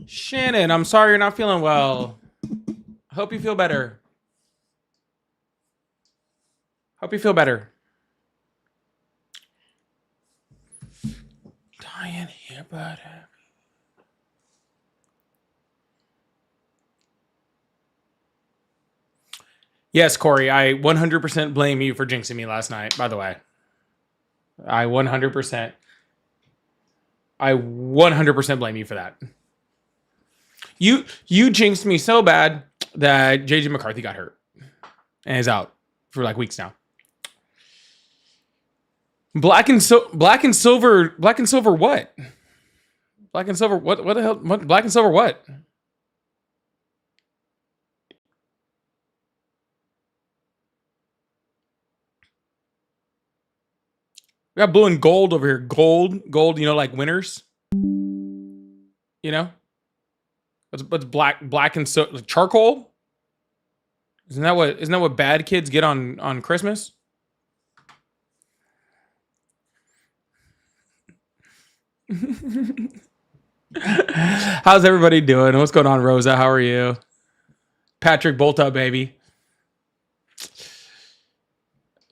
Shannon, I'm sorry you're not feeling well. I hope you feel better. Hope you feel better. Dying here, but yes, Corey, I 100% blame you for jinxing me last night. By the way, I 100%, I 100% blame you for that. You jinxed me so bad that JJ McCarthy got hurt and is out for like weeks now. Black and silver what? Black and silver what the hell? What black and silver what? We got blue and gold over here. Gold, you know, like winners. You know? What's black and so charcoal? Isn't that what bad kids get on Christmas? How's everybody doing? What's going on, Rosa? How are you? Patrick Bolt up, baby.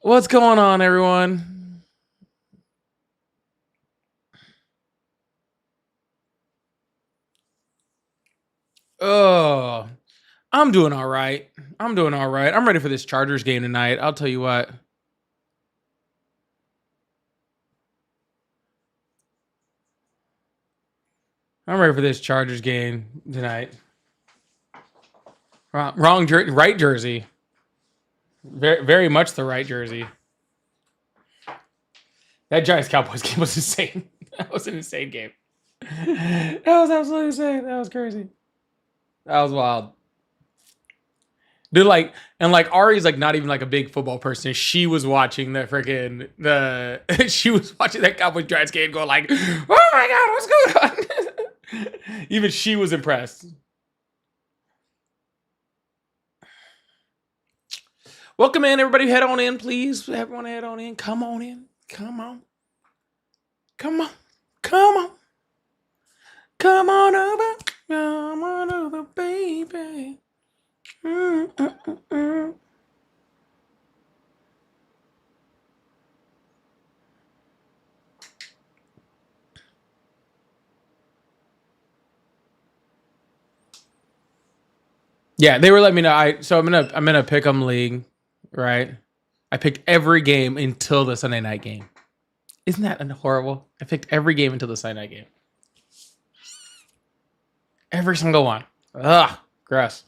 What's going on, everyone? Oh, I'm doing all right. I'm ready for this Chargers game tonight. I'll tell you what. I'm ready for this Chargers game tonight. Right jersey. Very, very much the right jersey. That Giants Cowboys game was insane. That was an insane game. That was absolutely insane. That was crazy. That was wild. Dude, like Ari's like not even like a big football person. She was watching she was watching that Cowboys Giants game going like, oh my God, what's going on? Even she was impressed. Welcome in, everybody. Head on in, please. Everyone head on in. Come on in. Come on. Come on. Come on. Come on over. Come on over, baby. Yeah, they were letting me know. I'm in a pick'em league, right? I picked every game until the Sunday night game. Isn't that horrible? I picked every game until the Sunday night game. Every single one. Ugh, gross.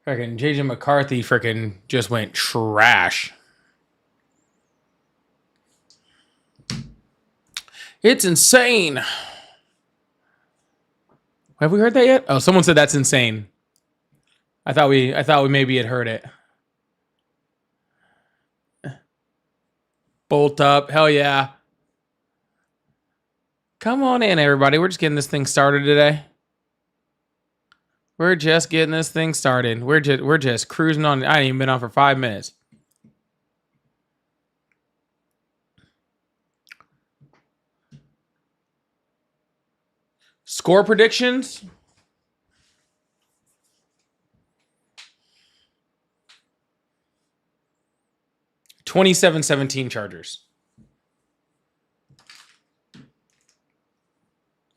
Freaking JJ McCarthy freaking just went trash. It's insane. Have we heard that yet? Oh, someone said that's insane. I thought we maybe had heard it. Bolt up. Hell yeah. Come on in, everybody. We're just getting this thing started today. We're just getting this thing started. We're just cruising on. I ain't even been on for 5 minutes. Score predictions. (27-17) Chargers.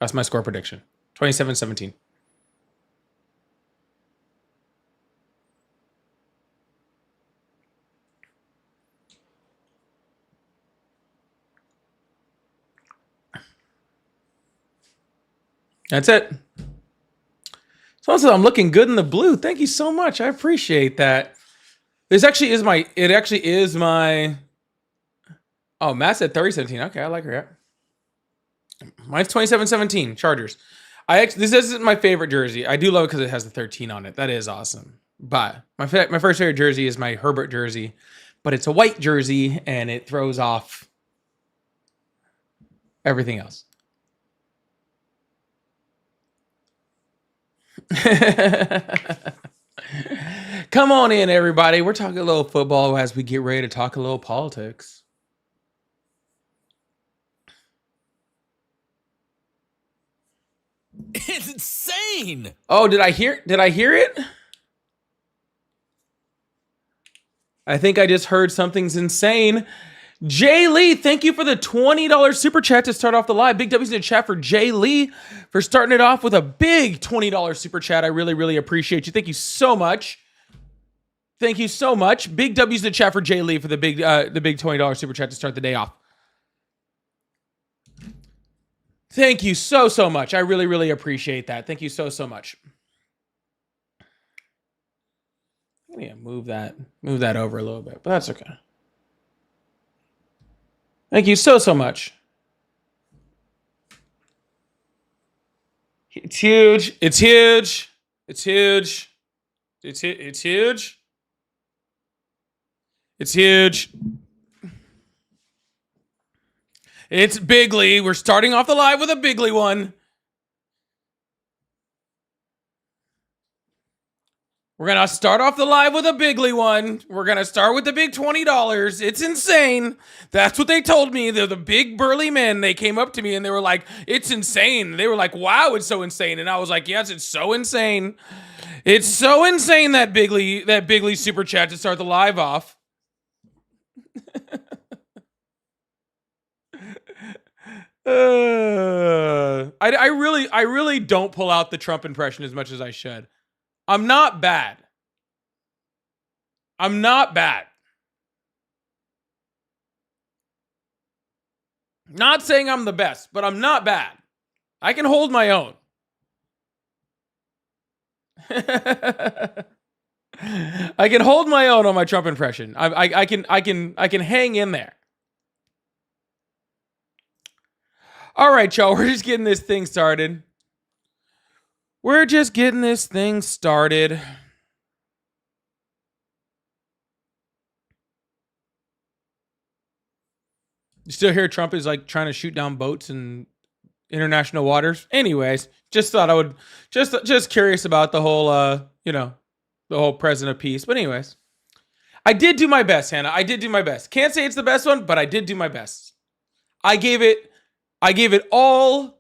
That's my score prediction. 27-17. That's it. Someone said I'm looking good in the blue. Thank you so much. I appreciate that. It actually is my. Oh, Matt said 30-17. Okay, I like her. Mine's 27-17 Chargers. This isn't my favorite jersey. I do love it because it has the 13 on it. That is awesome. But my first favorite jersey is my Herbert jersey, but it's a white jersey and it throws off everything else. Come on in, everybody. We're talking a little football as we get ready to talk a little politics. It's insane. Oh, did I hear it? I think I just heard something's insane. Jay Lee, thank you for the $20 super chat to start off the live. Big W's in the chat for Jay Lee for starting it off with a big $20 super chat. I really, really appreciate you. Thank you so much. Thank you so much. Big W's in the chat for Jay Lee for the big $20 super chat to start the day off. Thank you so much. I really, really appreciate that. Thank you so much. I need to move that over a little bit, but that's okay. Thank you so much. It's huge. It's huge. It's huge. It's huge. It's huge. It's bigly. We're starting off the live with a bigly one. We're going to start off the live with a bigly one. We're going to start with the big $20. It's insane. That's what they told me. They're the big burly men. They came up to me and they were like, it's insane. They were like, wow, it's so insane. And I was like, yes, it's so insane. It's so insane, that bigly super chat to start the live off. I really don't pull out the Trump impression as much as I should. I'm not bad. I'm not bad. Not saying I'm the best, but I'm not bad. I can hold my own. I can hold my own on my Trump impression. I can hang in there. All right, y'all. We're just getting this thing started. You still hear Trump is like trying to shoot down boats in international waters. Anyways, just thought I would just curious about the whole the whole president of peace. But anyways, I did do my best, Hannah. I did do my best. Can't say it's the best one, but I did do my best. I gave it all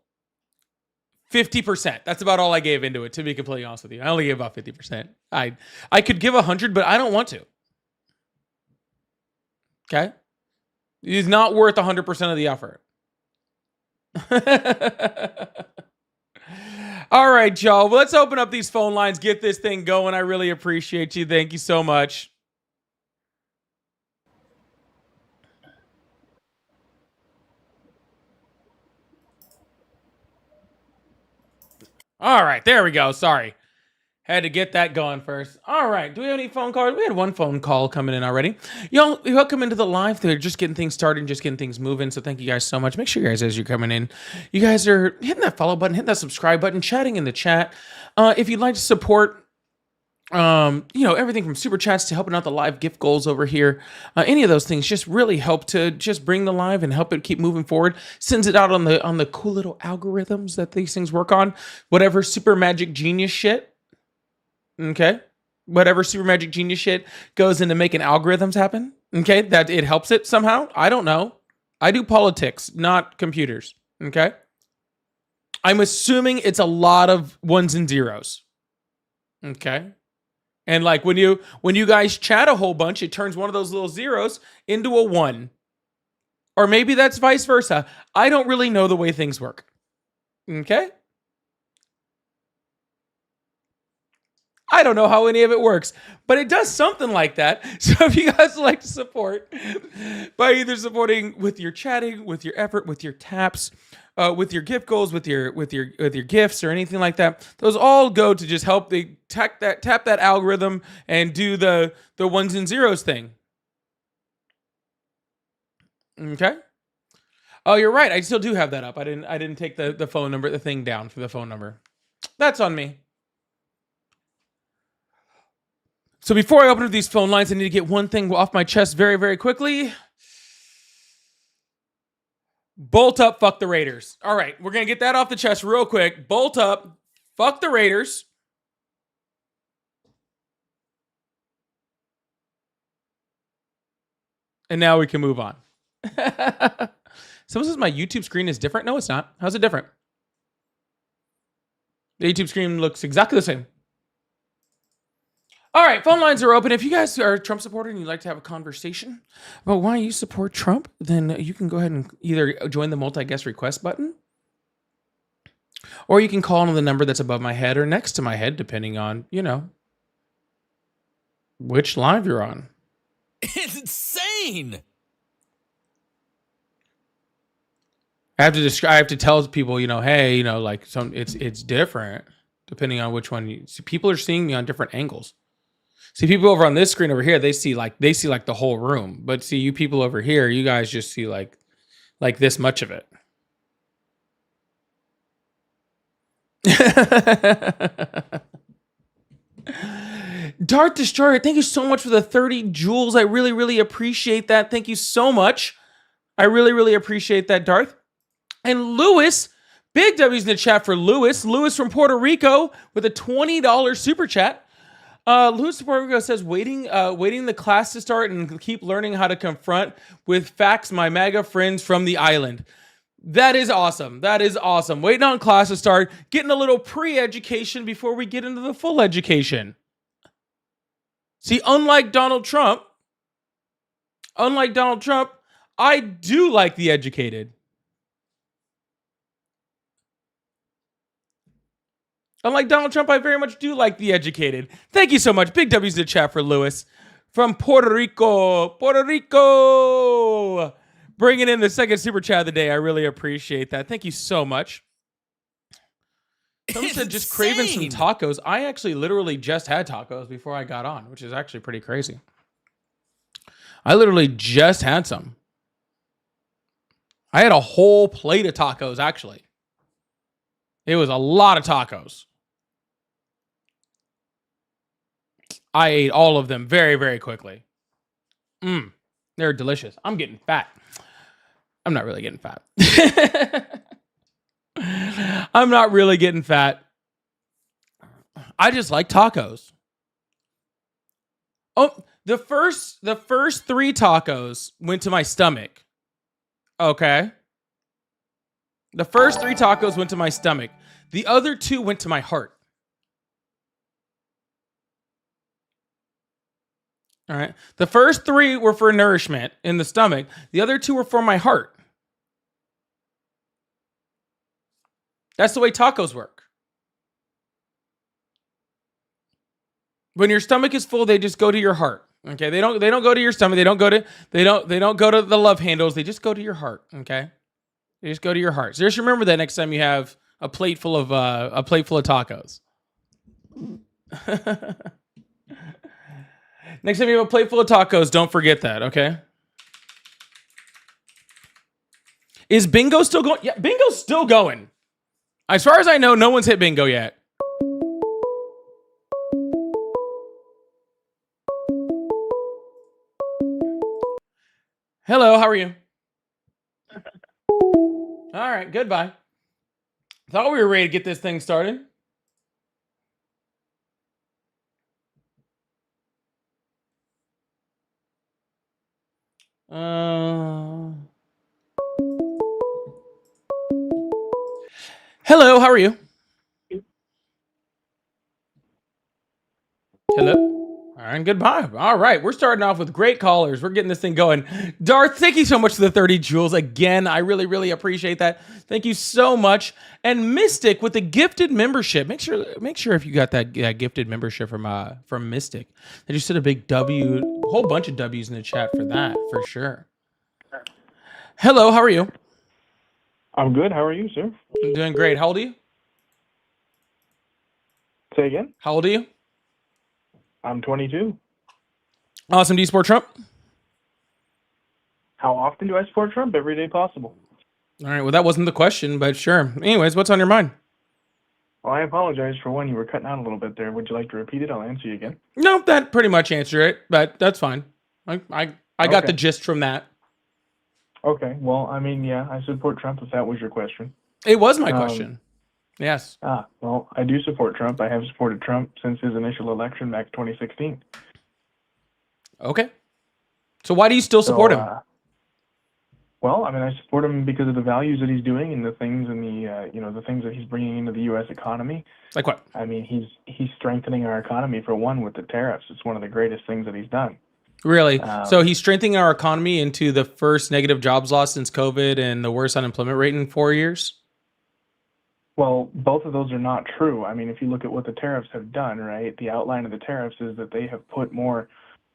50%. That's about all I gave into it, to be completely honest with you. I only gave about 50%. I could give 100, but I don't want to. Okay? It's not worth 100% of the effort. All right, y'all. Let's open up these phone lines, get this thing going. I really appreciate you. Thank you so much. All right, there we go. Sorry. Had to get that going first. All right. Do we have any phone calls? We had one phone call coming in already. Y'all, welcome into the live. They're just getting things started and just getting things moving. So thank you guys so much. Make sure you guys, as you're coming in, you guys are hitting that follow button, hitting that subscribe button, chatting in the chat. If you'd like to support everything from super chats to helping out the live gift goals over here, any of those things just really help to just bring the live and help it keep moving forward. Sends it out on the cool little algorithms that these things work on. Whatever super magic genius shit. Okay. Whatever super magic genius shit goes into making algorithms happen. Okay. That it helps it somehow. I don't know. I do politics, not computers. Okay. I'm assuming it's a lot of ones and zeros. Okay. And like when you guys chat a whole bunch, it turns one of those little zeros into a one. Or maybe that's vice versa. I don't really know the way things work. Okay? I don't know how any of it works, but it does something like that. So if you guys would like to support by either supporting with your chatting, with your effort, with your taps, with your gift goals, with your gifts or anything like that, those all go to just help tap that algorithm and do the ones and zeros thing. Okay. Oh, you're right. I still do have that up. I didn't take the phone number, the thing down for the phone number. That's on me. So before I open up these phone lines, I need to get one thing off my chest very, very quickly. Bolt up, fuck the Raiders. All right, we're going to get that off the chest real quick. Bolt up, fuck the Raiders. And now we can move on. Someone says my YouTube screen is different. No, it's not. How's it different? The YouTube screen looks exactly the same. All right, phone lines are open. If you guys are a Trump supporter and you'd like to have a conversation about why you support Trump, then you can go ahead and either join the multi-guest request button, or you can call on the number that's above my head or next to my head, depending on, which live you're on. It's insane. I have to tell people, hey, like it's different depending on which one you see. People are seeing me on different angles. See, people over on this screen over here, they see like the whole room. But see, you people over here, you guys just see like this much of it. Darth Destroyer, thank you so much for the 30 jewels. I really, really appreciate that. Thank you so much. I really, really appreciate that, Darth. And Lewis, big W's in the chat for Lewis. Lewis from Puerto Rico with a $20 super chat. Lewis from Puerto Rico says, waiting the class to start and keep learning how to confront with facts my MAGA friends from the island. That is awesome. That is awesome. Waiting on class to start, getting a little pre-education before we get into the full education. See, unlike Donald Trump, I do like the educated. Unlike Donald Trump, I very much do like the educated. Thank you so much. Big W's in the chat for Lewis from Puerto Rico. Puerto Rico! Bringing in the second super chat of the day. I really appreciate that. Thank you so much. Someone said just craving some tacos. I actually literally just had tacos before I got on, which is actually pretty crazy. I literally just had some. I had a whole plate of tacos, actually. It was a lot of tacos. I ate all of them very, very quickly. They're delicious. I'm getting fat. I'm not really getting fat. I'm not really getting fat. I just like tacos. Oh, the first 3 tacos went to my stomach. Okay. The first 3 tacos went to my stomach. The other 2 went to my heart. All right. The first 3 were for nourishment in the stomach. The other 2 were for my heart. That's the way tacos work. When your stomach is full, they just go to your heart. Okay? They don't go to your stomach. They don't go to the love handles. They just go to your heart, okay? They just go to your heart. So just remember that next time you have a plate full of tacos. Next time you have a plate full of tacos, don't forget that, okay? Is bingo still going? Yeah, bingo's still going. As far as I know, no one's hit bingo yet. Hello, how are you? All right, goodbye. Thought we were ready to get this thing started. Hello, how are you? Hello. All right, goodbye. All right, we're starting off with great callers. We're getting this thing going. Darth, thank you so much for the 30 jewels again. I really, really appreciate that. Thank you so much. And Mystic with the gifted membership. Make sure if you got that gifted membership from Mystic, that you said a big W, a whole bunch of W's in the chat for that, for sure. Hello, how are you? I'm good. How are you, sir? I'm doing great. How old are you? Say again? How old are you? I'm 22. Awesome. Do you support Trump? How often do I support Trump? Every day possible. All right. Well, that wasn't the question, but sure. Anyways, what's on your mind? Well, I apologize for one. You were cutting out a little bit there. Would you like to repeat it? I'll answer you again. No, that pretty much answered it, but that's fine. I got Okay. the gist from that. Okay. Well, I mean, yeah, I support Trump if that was your question. It was my question. Yes. Well, I do support Trump. I have supported Trump since his initial election back in 2016. Okay. So why do you still support him? Well, I mean, I support him because of the values that he's doing and the things and the things that he's bringing into the U.S. economy. Like what? I mean, he's strengthening our economy for one with the tariffs. It's one of the greatest things that he's done. Really? So Um, he's strengthening our economy into the first negative jobs loss since COVID and the worst unemployment rate in 4 years? well, both of those are not true. I mean, if you look at what the tariffs have done, right? The outline of the tariffs is that they have put more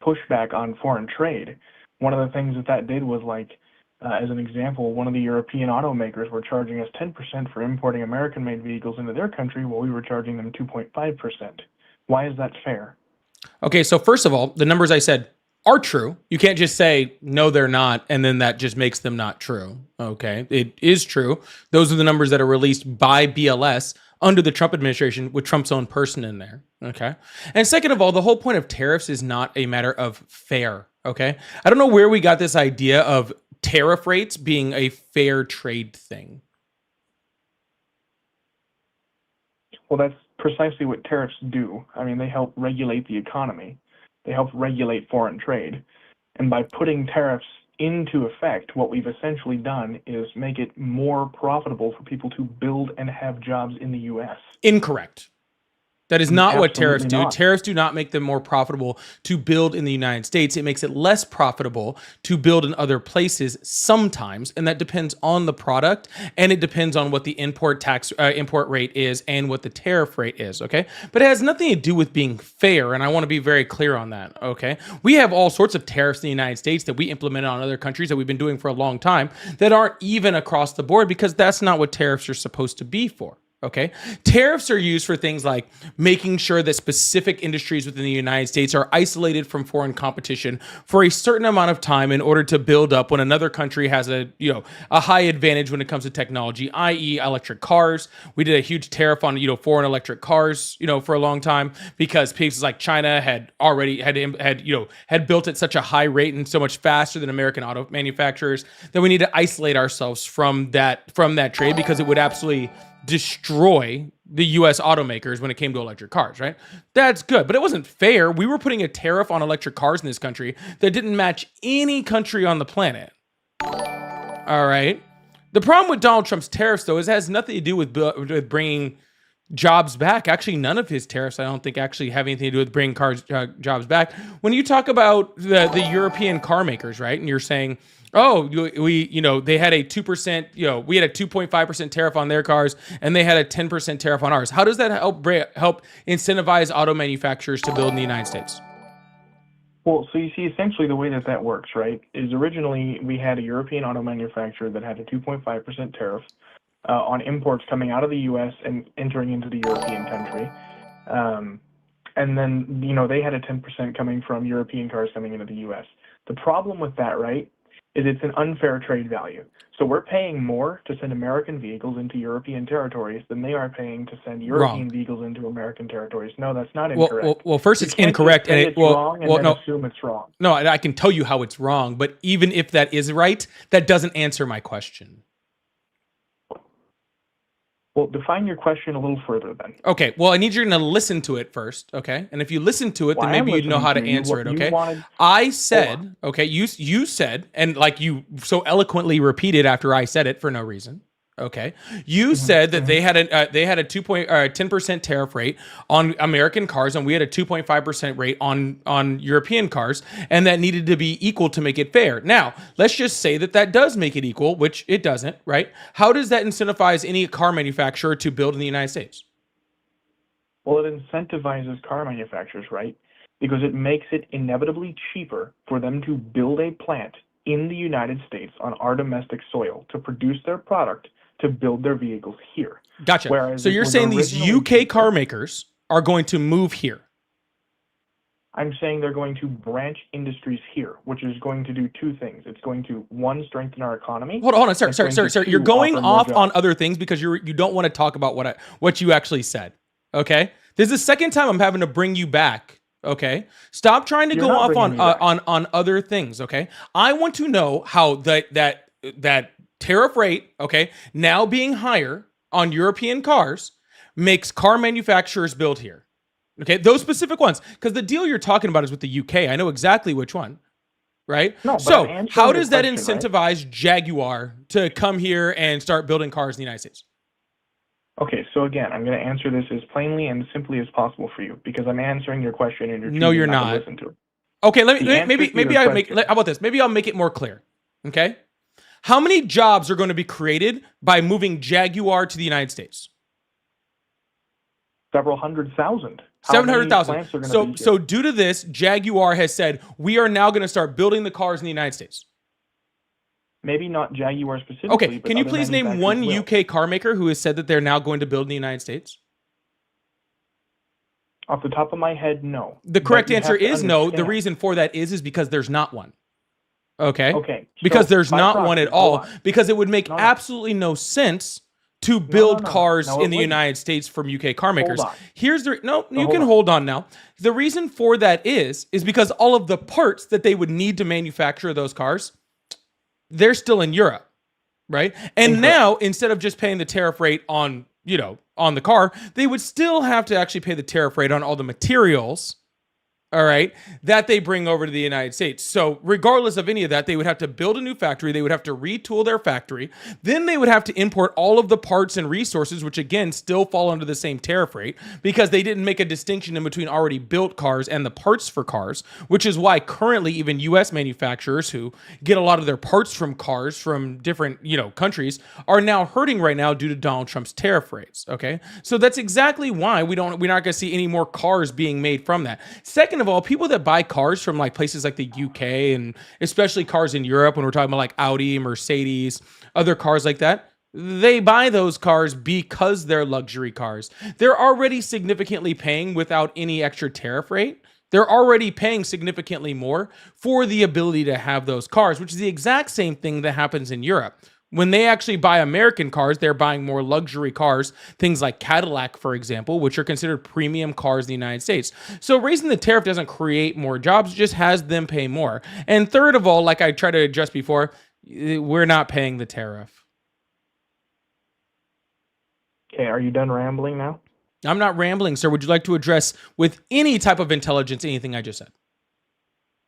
pushback on foreign trade. One of the things that did was like, as an example, one of the European automakers were charging us 10% for importing American-made vehicles into their country, while we were charging them 2.5%. Why is that fair? Okay, so first of all, the numbers I said are true. You can't just say, no, they're not, and then that just makes them not true. Okay, it is true. Those are the numbers that are released by BLS under the Trump administration with Trump's own person in there. Okay. And second of all, the whole point of tariffs is not a matter of fair. Okay. I don't know where we got this idea of tariff rates being a fair trade thing. Well, that's precisely what tariffs do. I mean, they help regulate the economy. They help regulate foreign trade. And by putting tariffs into effect, what we've essentially done is make it more profitable for people to build and have jobs in the U.S. Incorrect. That is not what tariffs Absolutely do. not. Tariffs do not make them more profitable to build in the United States. It makes it less profitable to build in other places sometimes, and that depends on the product, and it depends on what the import rate is and what the tariff rate is, okay? But it has nothing to do with being fair, and I want to be very clear on that, okay? We have all sorts of tariffs in the United States that we implemented on other countries that we've been doing for a long time that aren't even across the board, because that's not what tariffs are supposed to be for. Okay. Tariffs are used for things like making sure that specific industries within the United States are isolated from foreign competition for a certain amount of time in order to build up when another country has a high advantage when it comes to technology, i.e. electric cars. We did a huge tariff on, foreign electric cars, for a long time because places like China had already had built at such a high rate and so much faster than American auto manufacturers that we need to isolate ourselves from that trade because it would absolutely destroy the US automakers when it came to electric cars, right? That's good, but it wasn't fair. We were putting a tariff on electric cars in this country that didn't match any country on the planet. All right. The problem with Donald Trump's tariffs, though, is it has nothing to do with bringing jobs back. Actually, none of his tariffs, I don't think, actually have anything to do with bringing jobs back. When you talk about the European car makers, right, and you're saying, oh, they had a 2%, we had a 2.5% tariff on their cars, and they had a 10% tariff on ours. How does that help incentivize auto manufacturers to build in the United States? Well, so you see, essentially the way that works, right, is originally we had a European auto manufacturer that had a 2.5% tariff on imports coming out of the U.S. and entering into the European country. And then, they had a 10% coming from European cars coming into the U.S. The problem with that, right, is it's an unfair trade value. So we're paying more to send American vehicles into European territories than they are paying to send European vehicles into American territories. No, that's not incorrect. Well, first it's incorrect, and it's wrong, and then assume it's wrong. No, I can tell you how it's wrong, but even if that is right, that doesn't answer my question. Well, define your question a little further then. Okay, well, I need you to listen to it first, okay? And if you listen to it, then maybe you'd know how to answer it, okay? I said, okay, you said, and like you so eloquently repeated after I said it for no reason, okay? You said that they had a 10% tariff rate on American cars, and we had a 2.5% rate on European cars, and that needed to be equal to make it fair. Now, let's just say that does make it equal, which it doesn't, right? How does that incentivize any car manufacturer to build in the United States? Well, it incentivizes car manufacturers, right? Because it makes it inevitably cheaper for them to build a plant in the United States on our domestic soil to produce their product to build their vehicles here. Gotcha. Whereas so you're saying these UK car makers are going to move here? I'm saying they're going to branch industries here, which is going to do two things. It's going to, one, strengthen our economy. Hold on, sir. You're going off on other things because you don't want to talk about what you actually said. Okay? This is the second time I'm having to bring you back. Okay? Stop trying to go off on other things. Okay? I want to know how that tariff rate, okay, now being higher on European cars makes car manufacturers build here. Okay, those specific ones, because the deal you're talking about is with the UK. I know exactly which one, right? No, but I'm So answering how your does that question, right? incentivize Jaguar to come here and start building cars in the United States? Okay, so again, I'm going to answer this as plainly and simply as possible for you because I'm answering your question and you're No, choosing you're not to not. listen to it. Okay, The answer to maybe your I make, question, how about this? Maybe I'll make it more clear. Okay, how many jobs are going to be created by moving Jaguar to the United States? several 100,000. How many 700,000. plants are going to be here? So due to this, Jaguar has said we are now going to start building the cars in the United States. Maybe not Jaguar specifically, Okay, but can you other please name manufacturers one will. UK car maker who has said that they're now going to build in the United States? Off the top of my head, no. The But correct you answer have to is no. The understand. reason for that is because there's not one. Okay? Okay. Because so there's by not proxy, one at hold all. on. Because it would make No, no. absolutely no sense to build cars No, it in the wouldn't. United States from UK car makers. on. Here's the no, you hold can on. hold on now. The reason for that is because all of the parts that they would need to manufacture those cars, they're still in Europe, right? And Incorrect. now instead of just paying the tariff rate on, on the car, they would still have to actually pay the tariff rate on all the materials, all right, that they bring over to the United States. So regardless of any of that, they would have to build a new factory. They would have to retool their factory. Then they would have to import all of the parts and resources, which again, still fall under the same tariff rate because they didn't make a distinction in between already built cars and the parts for cars, which is why currently even US manufacturers who get a lot of their parts from cars from different, countries are now hurting right now due to Donald Trump's tariff rates. Okay. So that's exactly why we're not going to see any more cars being made from that. Second of all, people that buy cars from like places like the UK and especially cars in Europe, when we're talking about like Audi, Mercedes, other cars like that, they buy those cars because they're luxury cars. They're already significantly paying without any extra tariff rate. They're already paying significantly more for the ability to have those cars, which is the exact same thing that happens in Europe. When they actually buy American cars, they're buying more luxury cars, things like Cadillac, for example, which are considered premium cars in the United States. So raising the tariff doesn't create more jobs, it just has them pay more. And third of all, like I tried to address before, we're not paying the tariff. Okay, are you done rambling now? I'm not rambling, sir. Would you like to address with any type of intelligence anything I just said?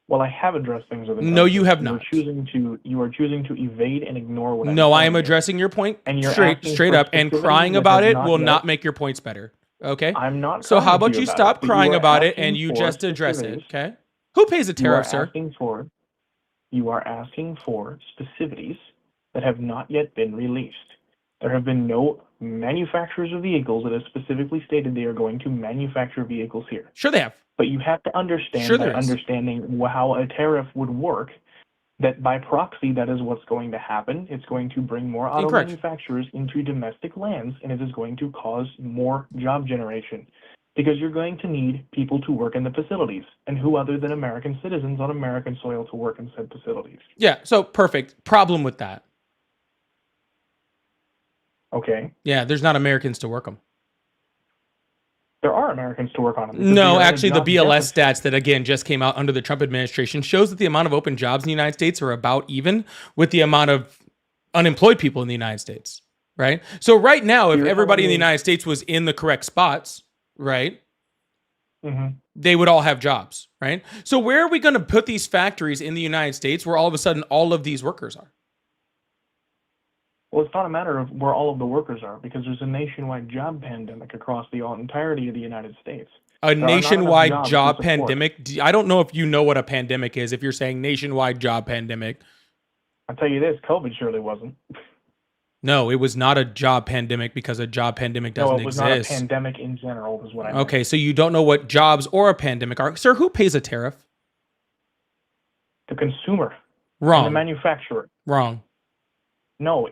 Well, I have addressed things with No, you have not. You are choosing to evade and ignore what I'm No, I telling am you. addressing your point And you're straight asking up, for and specifics crying that about have it not will yet- not make your points better. Okay? I'm not. So how crying to about you about stop it, but crying are about it and asking you for just address it, specifics. okay? Who pays the You are tariff, sir? You are asking for specificities that have not yet been released. There have been no manufacturers of vehicles that have specifically stated they are going to manufacture vehicles here. Sure they have. But you have to understand Sure by there is. understanding how a tariff would work, that by proxy, that is what's going to happen. It's going to bring more auto Incorrect. manufacturers into domestic lands, and it is going to cause more job generation. Because you're going to need people to work in the facilities. And who other than American citizens on American soil to work in said facilities? Yeah, so perfect. Problem with that. Okay. Yeah, there's not Americans to work them. There are Americans to work on them. because No, they are in a actually, the job BLS deficit. stats that again just came out under the Trump administration shows that the amount of open jobs in the United States are about even with the amount of unemployed people in the United States, right? So right now, if You're everybody in telling the me- United States was in the correct spots, right, Mhm. they would all have jobs, right? So where are we going to put these factories in the United States where all of a sudden all of these workers are? Well, it's not a matter of where all of the workers are, because there's a nationwide job pandemic across the entirety of the United States. A There are not enough nationwide jobs to job support. pandemic? I don't know if you know what a pandemic is if you're saying nationwide job pandemic. I'll tell you this, COVID surely wasn't. No, it was not a job pandemic because a job pandemic doesn't No, it was exist. not a pandemic in general, is what I meant. Okay, so you don't know what jobs or a pandemic are. Sir, who pays a tariff? The consumer and the Wrong. manufacturer. Wrong. No,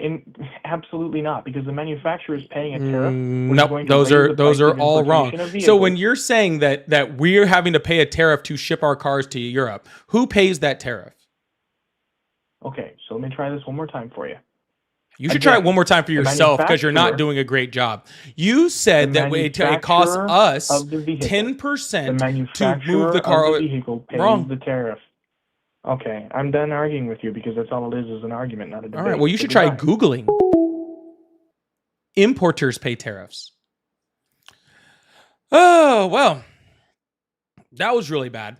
absolutely not, because the manufacturer is paying a tariff. which is Nope, going to those raise are the those price are of all wrong. importation of So vehicles. when you're saying that we're having to pay a tariff to ship our cars to Europe, who pays that tariff? Okay, so let me try this one more time for you. You should try it Again, one more time for the yourself because you're not manufacturer- doing a great job. You said The that it costs manufacturer us of the vehicle. 10% The to manufacturer move the car. of the vehicle pays Wrong. the tariff. Okay, I'm done arguing with you because that's all it is an argument, not a debate. All right, well, you So should try goodbye. Googling. Importers pay tariffs. Oh, well, that was really bad.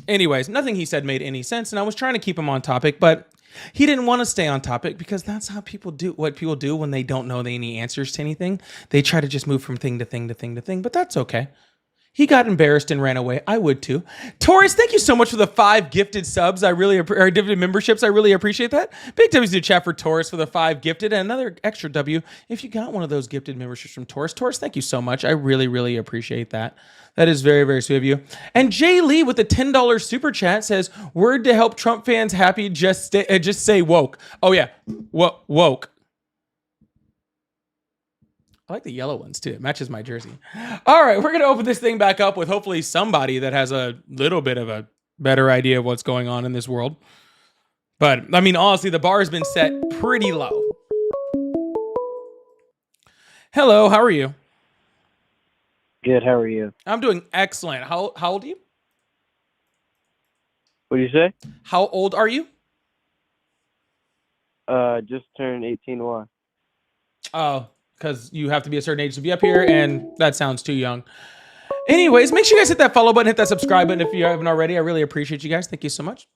Anyways, nothing he said made any sense, and I was trying to keep him on topic, but he didn't want to stay on topic because that's how people do what people do when they don't know any answers to anything. They try to just move from thing to thing to thing to thing, but that's okay. He got embarrassed and ran away. I would too. Taurus, thank you so much for the 5 gifted subs. Or gifted memberships. I really appreciate that. Big W's to chat for Taurus for the 5 gifted, and another extra W if you got one of those gifted memberships from Taurus. Taurus, thank you so much. I really, really appreciate that. That is very, very sweet of you. And Jay Lee with the $10 super chat says, "Word to help Trump fans happy. Just say woke." Oh yeah, woke. I like the yellow ones too. It matches my jersey. All right, we're going to open this thing back up with hopefully somebody that has a little bit of a better idea of what's going on in this world. But I mean, honestly, the bar has been set pretty low. Hello, how are you? Good, how are you? I'm doing excellent. How old are you? What do you say? How old are you? Just turned 18. Why? Oh, because you have to be a certain age to be up here, and that sounds too young. Anyways, make sure you guys hit that follow button, hit that subscribe button if you haven't already. I really appreciate you guys. Thank you so much.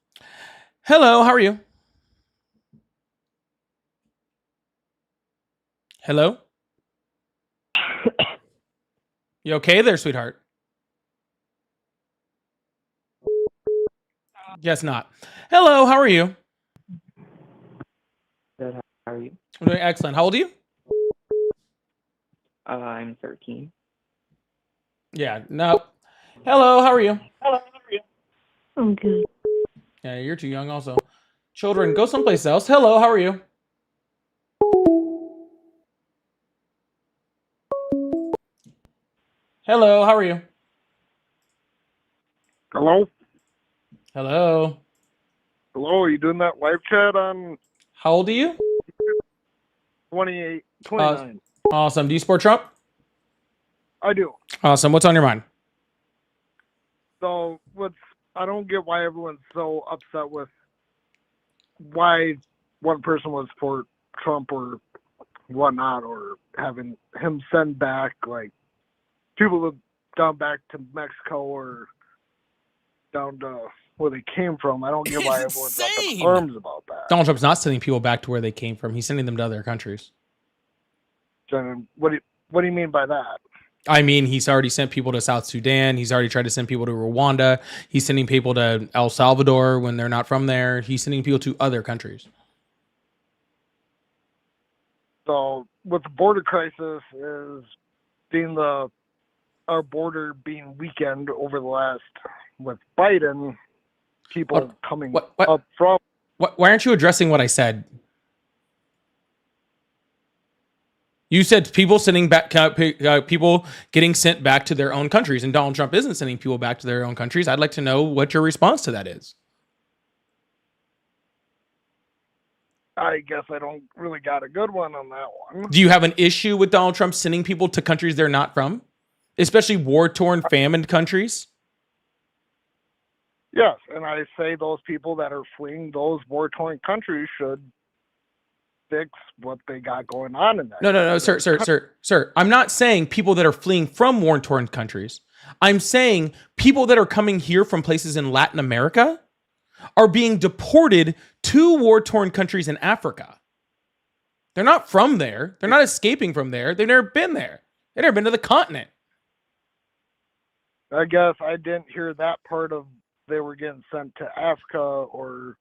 Hello, how are you? Hello? You okay there, sweetheart? Guess not. Hello, how are you? Good. How are you? I'm doing excellent. How old are you? I'm 13. Yeah, no. Hello, how are you? I'm good. Yeah, you're too young also. Children, go someplace else. Hello, how are you? Hello, how are you? Hello? Hello. Hello, are you doing that live chat on How old are you? 29? Awesome. Do you support Trump? I do. Awesome. What's on your mind? So, I don't get why everyone's so upset with why one person would support Trump or whatnot, or having him send back, like, people have gone back to Mexico or down to where they came from. I don't get why It's everyone's up in insane. arms about that. Donald Trump's not sending people back to where they came from. He's sending them to other countries. So, what do you mean by that? I mean, he's already sent people to South Sudan. He's already tried to send people to Rwanda. He's sending people to El Salvador when they're not from there. He's sending people to other countries. So, with the border crisis is being our border being weakened over the last, with Biden, people coming up from. Why aren't you addressing what I said? You said people sending back, people getting sent back to their own countries, and Donald Trump isn't sending people back to their own countries. I'd like to know what your response to that is. I guess I don't really got a good one on that one. Do you have an issue with Donald Trump sending people to countries they're not from, especially war-torn, famined countries? Yes, and I say those people that are fleeing those war-torn countries should fix what they got going on in that. No, sir. I'm not saying people that are fleeing from war-torn countries. I'm saying people that are coming here from places in Latin America are being deported to war-torn countries in Africa. They're not from there. They're not escaping from there. They've never been there. They've never been to the continent. I guess I didn't hear that part of they were getting sent to Africa or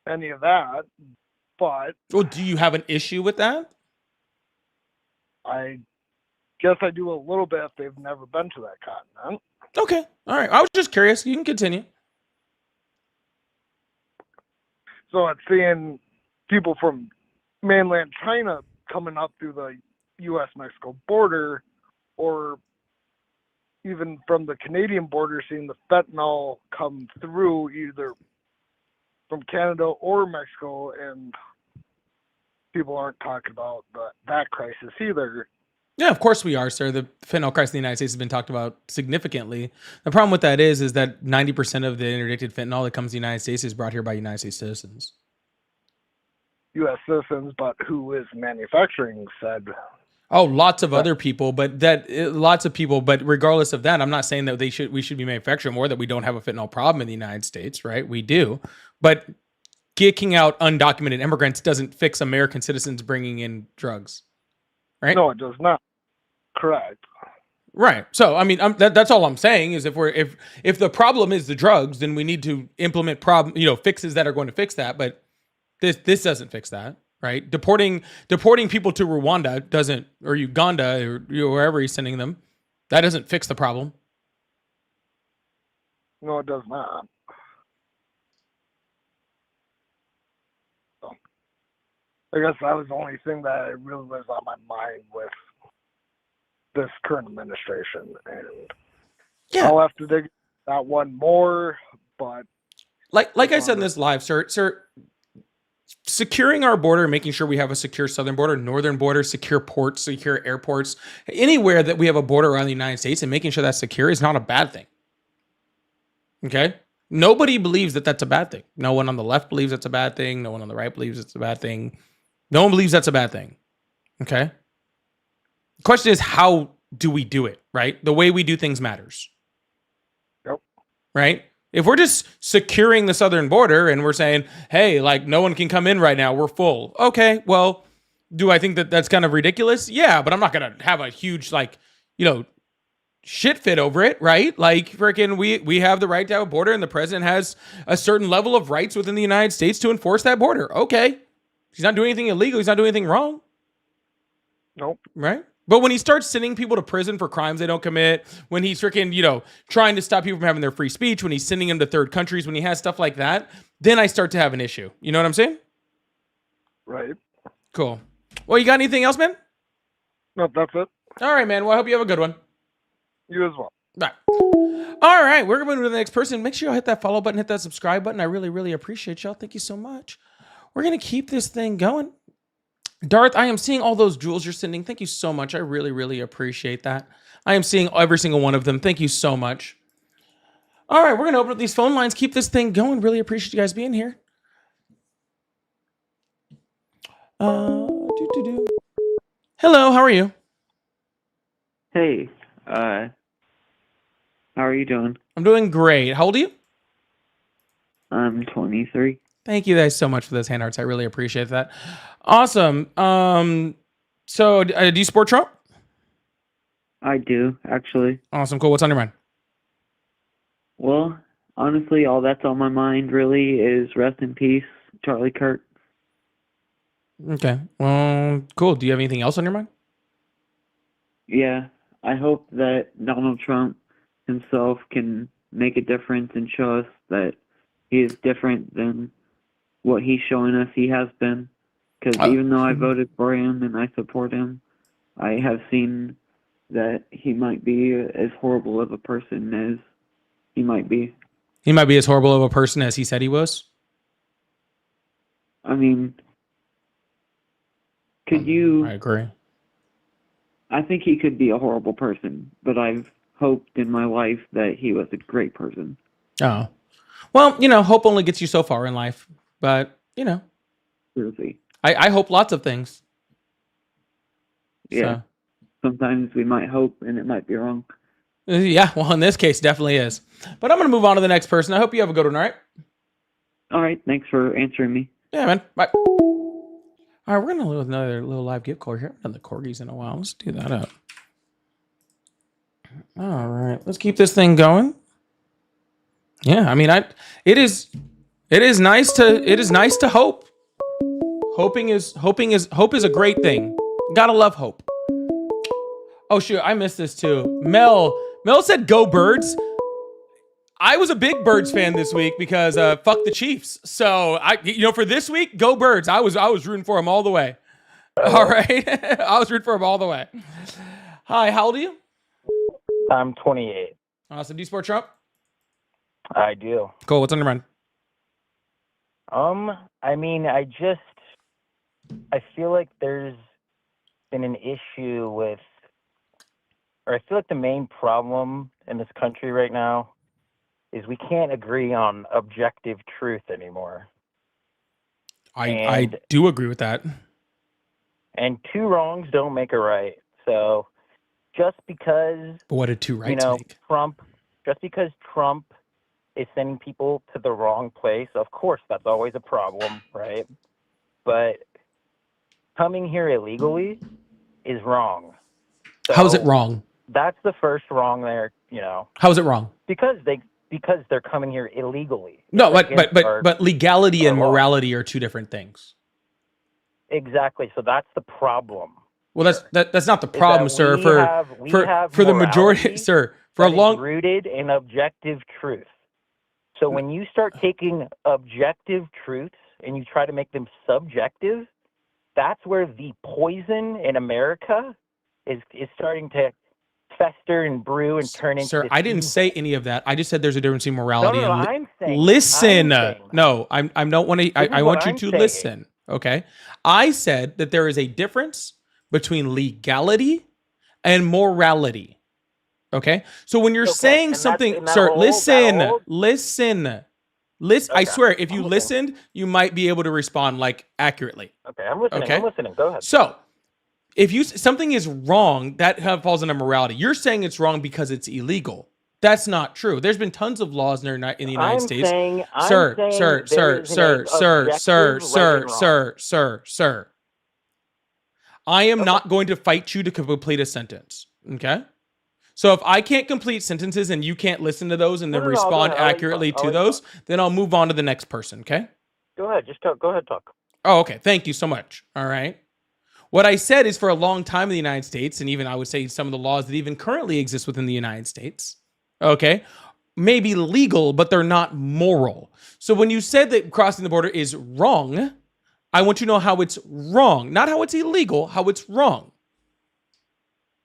any of that. But well, do you have an issue with that? I guess I do a little bit if they've never been to that continent. Okay. All right. I was just curious. You can continue. So it's seeing people from mainland China coming up through the U.S.-Mexico border, or even from the Canadian border, seeing the fentanyl come through either from Canada or Mexico, and people aren't talking about that crisis either. Yeah, of course we are, sir. The fentanyl crisis in the United States has been talked about significantly. The problem with that is that 90% of the interdicted fentanyl that comes to the United States is brought here by United States citizens. U.S. citizens, but who is manufacturing said? Oh, lots of other people, but lots of people. But regardless of that, I'm not saying that we should be manufacturing more, that we don't have a fentanyl problem in the United States, right? We do, but kicking out undocumented immigrants doesn't fix American citizens bringing in drugs, right? No, it does not. Correct. Right. So, I mean, that's all I'm saying is if the problem is the drugs, then we need to implement fixes that are going to fix that. But this doesn't fix that, right? Deporting people to Rwanda doesn't, or Uganda, or wherever he's sending them, that doesn't fix the problem. No, it does not. So, I guess that was the only thing that really was on my mind with this current administration, and Yeah. I'll have to dig that one more. But like I said in this live, sir, securing our border, making sure we have a secure southern border, northern border, secure ports, secure airports, anywhere that we have a border around the United States, and making sure that's secure is not a bad thing. Okay? Nobody believes that that's a bad thing. No one on the left believes that's a bad thing. No one on the right believes it's a bad thing. No one believes that's a bad thing. Okay? The question is, how do we do it, right? The way we do things matters. Yep. Right? If we're just securing the southern border and we're saying, hey, like, no one can come in right now, we're full. Okay, well, do I think that that's kind of ridiculous? Yeah, but I'm not going to have a huge, shit fit over it, right? Like, freaking, we have the right to have a border, and the president has a certain level of rights within the United States to enforce that border. Okay. He's not doing anything illegal. He's not doing anything wrong. Nope. Right? But when he starts sending people to prison for crimes they don't commit, when he's freaking, trying to stop people from having their free speech, when he's sending them to third countries, when he has stuff like that, then I start to have an issue. You know what I'm saying? Right. Cool. Well, you got anything else, man? No, that's it. All right, man. Well, I hope you have a good one. You as well. Bye. All right. We're going to move to the next person. Make sure y'all hit that follow button, hit that subscribe button. I really, really appreciate y'all. Thank you so much. We're going to keep this thing going. Darth, I am seeing all those jewels you're sending. Thank you so much. I really, really appreciate that. I am seeing every single one of them. Thank you so much. All right, we're going to open up these phone lines, keep this thing going. Really appreciate you guys being here. Hello, how are you? Hey, how are you doing? I'm doing great. How old are you? I'm 23. Thank you guys so much for those hand arts. I really appreciate that. Awesome. So do you support Trump? I do, actually. Awesome. Cool. What's on your mind? Well, honestly, all that's on my mind really is rest in peace, Charlie Kirk. Okay. Well, cool. Do you have anything else on your mind? Yeah, I hope that Donald Trump himself can make a difference and show us that he is different than what he's showing us he has been. Because even though I voted for him and I support him, I have seen that he might be as horrible of a person as he might be. He might be as horrible of a person as he said he was. I mean, could you... I agree. I think he could be a horrible person, but I've hoped in my life that he was a great person. Oh. Well, hope only gets you so far in life. But, Seriously. I hope lots of things. Yeah. So. Sometimes we might hope and it might be wrong. Yeah, well, in this case, definitely is. But I'm going to move on to the next person. I hope you have a good one, all right? All right. Thanks for answering me. Yeah, man. Bye. All right, we're going to do another little live gift card here. I haven't done the corgis in a while. Let's do that up. All right, let's keep this thing going. Yeah, I mean, it is nice to hope. Hope is a great thing. Gotta love hope. Oh shoot, I missed this too. Mel said go Birds. I was a big Birds fan this week because fuck the Chiefs. So for this week, go Birds. I was rooting for them all the way. All right. I was rooting for them all the way. Hi, how old are you? I'm 28. Awesome. Do you support Trump? I do. Cool. What's on your mind? I mean, I feel like there's been an issue with, or I feel like the main problem in this country right now is we can't agree on objective truth anymore. I do agree with that. And two wrongs don't make a right. So just because, But what did two you rights know, make? just because Trump is sending people to the wrong place, of course, that's always a problem, right? But coming here illegally is wrong. How is it So wrong? that's the first wrong there, you know, How is it wrong? because they're coming here illegally. No, It's but but against but but legality our and law. morality are two different things. Exactly. So that's the problem. Well, that's not the Is problem, that sir. we have For the majority, morality sir, for a that is long. rooted in objective truth. So when you start taking objective truths and you try to make them subjective, that's where the poison in America is starting to fester and brew and turn into Sir, this I didn't evil. say any of that. I just said there's a difference between morality No, and. I'm saying. Listen, I'm saying no, I don't want to. I what want you I'm to saying. listen. Okay, I said that there is a difference between legality and morality. Okay, so when you're Okay, saying and something, and that sir, whole- listen. I Okay, swear, if you I'm listening. listened, you might be able to respond like accurately. Okay, I'm listening. Okay? I'm listening. Go ahead. So, if something is wrong, that falls under morality. You're saying it's wrong because it's illegal. That's not true. There's been tons of laws in the United States. I'm saying Sir. I am not going to fight you to complete a sentence. Okay? So if I can't complete sentences and you can't listen to those and then respond accurately to those, then I'll move on to the next person. Okay? Go ahead. Just go ahead, talk. Oh, okay. Thank you so much. All right. What I said is for a long time in the United States, and even I would say some of the laws that even currently exist within the United States, okay, may be legal, but they're not moral. So when you said that crossing the border is wrong, I want you to know how it's wrong, not how it's illegal, how it's wrong.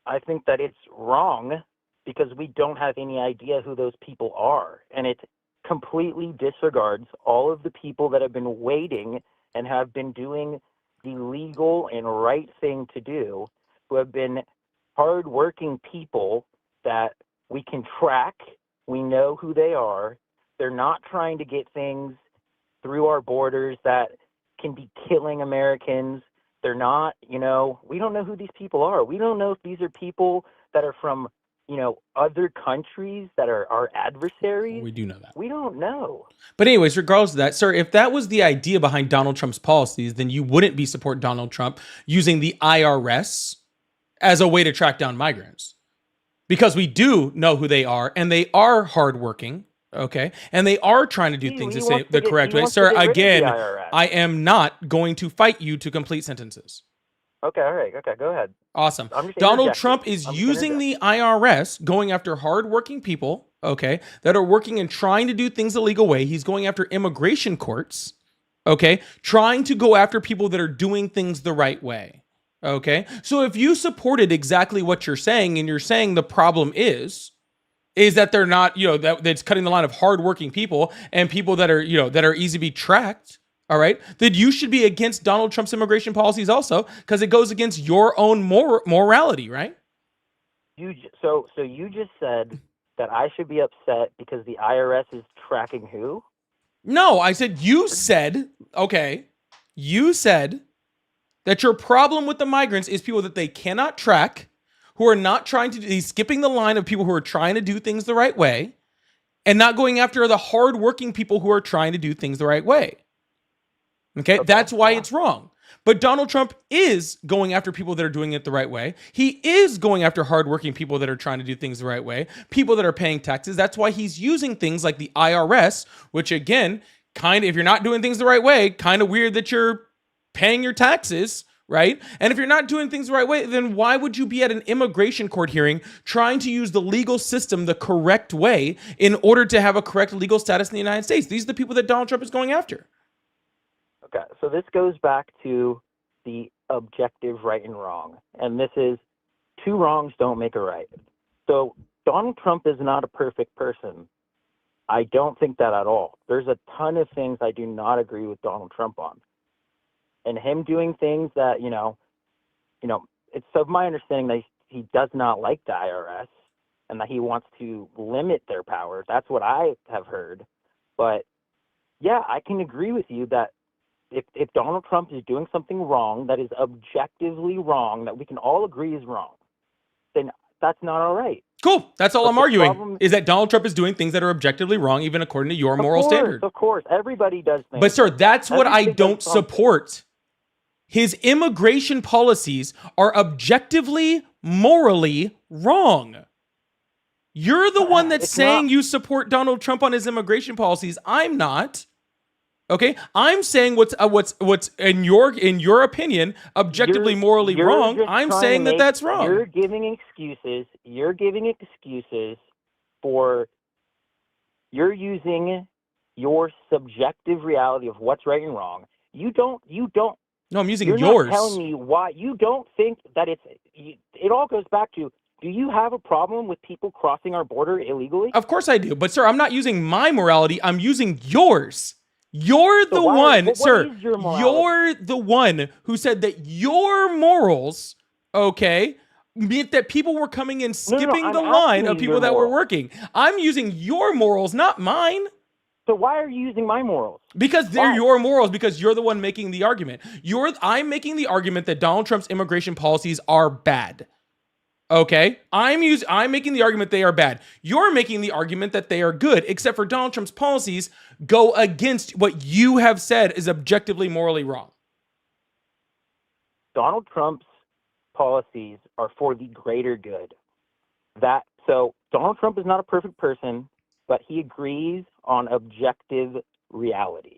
I think that it's wrong because we don't have any idea who those people are. And it completely disregards all of the people that have been waiting and have been doing the legal and right thing to do, who have been hardworking people that we can track. We know who they are. They're not trying to get things through our borders that can be killing Americans. They're not, we don't know who these people are. We don't know if these are people that are from, other countries that are our adversaries. We do know that. We don't know. But anyways, regardless of that, sir, if that was the idea behind Donald Trump's policies, then you wouldn't be support Donald Trump using the IRS as a way to track down migrants. Because we do know who they are, and they are hardworking, okay? And they are trying to do things the correct way. Sir, again, I am not going to fight you to complete sentences. Okay, all right. Okay, go ahead. Awesome. Donald Trump is using the IRS, going after hardworking people, okay, that are working and trying to do things the legal way. He's going after immigration courts, okay, trying to go after people that are doing things the right way, okay? So if you supported exactly what you're saying, and you're saying the problem is that they're not, that's cutting the line of hardworking people and people that are, that are easy to be tracked, all right, then you should be against Donald Trump's immigration policies also, because it goes against your own morality, right? So you just said that I should be upset because the IRS is tracking who? No, I said you said that your problem with the migrants is people that they cannot track, who are not trying to, he's skipping the line of people who are trying to do things the right way and not going after the hardworking people who are trying to do things the right way. Okay, that's why it's wrong. But Donald Trump is going after people that are doing it the right way. He is going after hardworking people that are trying to do things the right way, people that are paying taxes. That's why he's using things like the IRS, which again, if you're not doing things the right way, kind of weird that you're paying your taxes, right? And if you're not doing things the right way, then why would you be at an immigration court hearing trying to use the legal system the correct way in order to have a correct legal status in the United States? These are the people that Donald Trump is going after. Okay, so this goes back to the objective right and wrong. And this is two wrongs don't make a right. So Donald Trump is not a perfect person. I don't think that at all. There's a ton of things I do not agree with Donald Trump on. And him doing things that, it's of my understanding that he does not like the IRS and that he wants to limit their power. That's what I have heard. But yeah, I can agree with you that if Donald Trump is doing something wrong that is objectively wrong, that we can all agree is wrong, then that's not all right. Cool. That's all But I'm the arguing, problem- is that Donald Trump is doing things that are objectively wrong, even according to your moral standard. Of course, everybody does things. But sir, that's what I Everybody don't does something. support. His immigration policies are objectively, morally wrong. You're the one that's It's saying not. you support Donald Trump on his immigration policies. I'm not. Okay, I'm saying what's in your opinion objectively morally You're wrong. just I'm trying saying to that that's wrong. You're giving excuses. You're using your subjective reality of what's right and wrong. You don't. No, I'm using You're yours. not telling me why. You don't think that it all goes back to, do you have a problem with people crossing our border illegally? Of course I do. But sir, I'm not using my morality. I'm using yours. You're the one, what sir. is your morality? You're the one who said that your morals, okay, meant that people were coming in skipping I'm the line asking of you people your that were morals. working. I'm using your morals, not mine. So why are you using my morals? Because they're Why? your morals, because you're the one making the argument. I'm making the argument that Donald Trump's immigration policies are bad. Okay? I'm making the argument they are bad. You're making the argument that they are good, except for Donald Trump's policies go against what you have said is objectively morally wrong. Donald Trump's policies are for the greater good. So Donald Trump is not a perfect person, but he agrees on objective reality.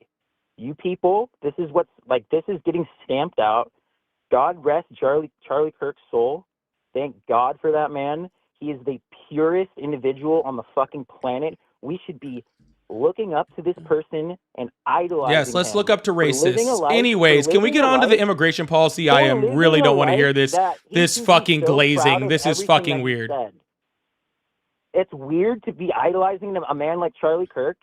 You people, this is getting stamped out. God rest Charlie Kirk's soul. Thank God for that man. He is the purest individual on the fucking planet. We should be looking up to this person and idolizing Yes, let's him look up to for living a racists. life- Anyways, for can we living get a on to the life- immigration policy? for I am living really a don't want to life hear this. that he This can be fucking so proud glazing. of This is everything fucking that he weird. said. It's weird to be idolizing a man like Charlie Kirk.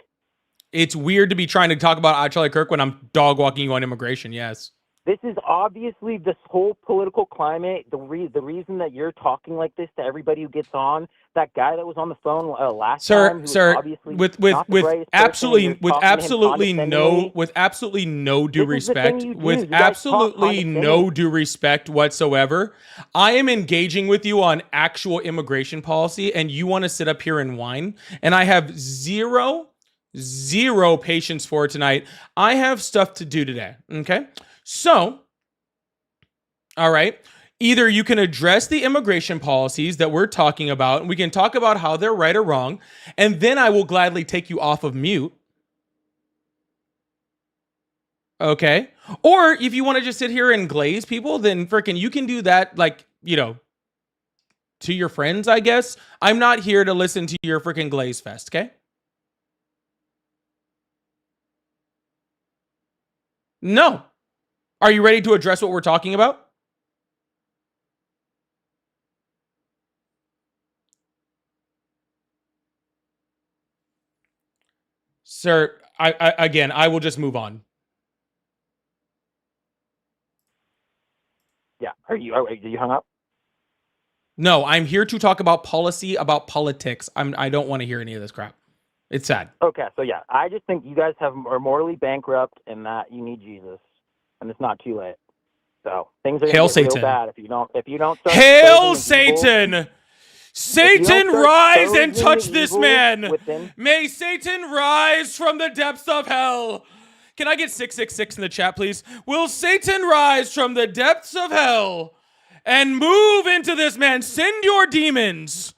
It's weird to be trying to talk about Charlie Kirk when I'm dog walking you on immigration. Yes. This is obviously this whole political climate. The reason that you're talking like this to everybody who gets on, that guy that was on the phone last time, who was obviously with not the brightest person, and you're talking to him condescendingly. with absolutely no due This is the thing respect, you do. with You guys talk absolutely no condescendingly. due respect whatsoever, I am engaging with you on actual immigration policy, and you want to sit up here and whine, and I have zero patience for it tonight. I have stuff to do today. Okay. So, all right, either you can address the immigration policies that we're talking about, and we can talk about how they're right or wrong, and then I will gladly take you off of mute. Okay. Or if you want to just sit here and glaze people, then frickin' you can do that, like, to your friends, I guess. I'm not here to listen to your frickin' glaze fest, okay? No. Are you ready to address what we're talking about? Sir, I will just move on. Yeah. Are you hung up? No, I'm here to talk about policy, about politics. I don't want to hear any of this crap. It's sad. Okay. So yeah, I just think you guys are morally bankrupt, and that you need Jesus, and it's not too late. So things are Hail gonna get real Satan. bad if you don't start Hail exposing the evil. Satan! Satan, start rise and exposing touch the this evil man. within- May Satan rise from the depths of hell. Can I get 666 in the chat, please? Will Satan rise from the depths of hell and move into this man? Send your demons.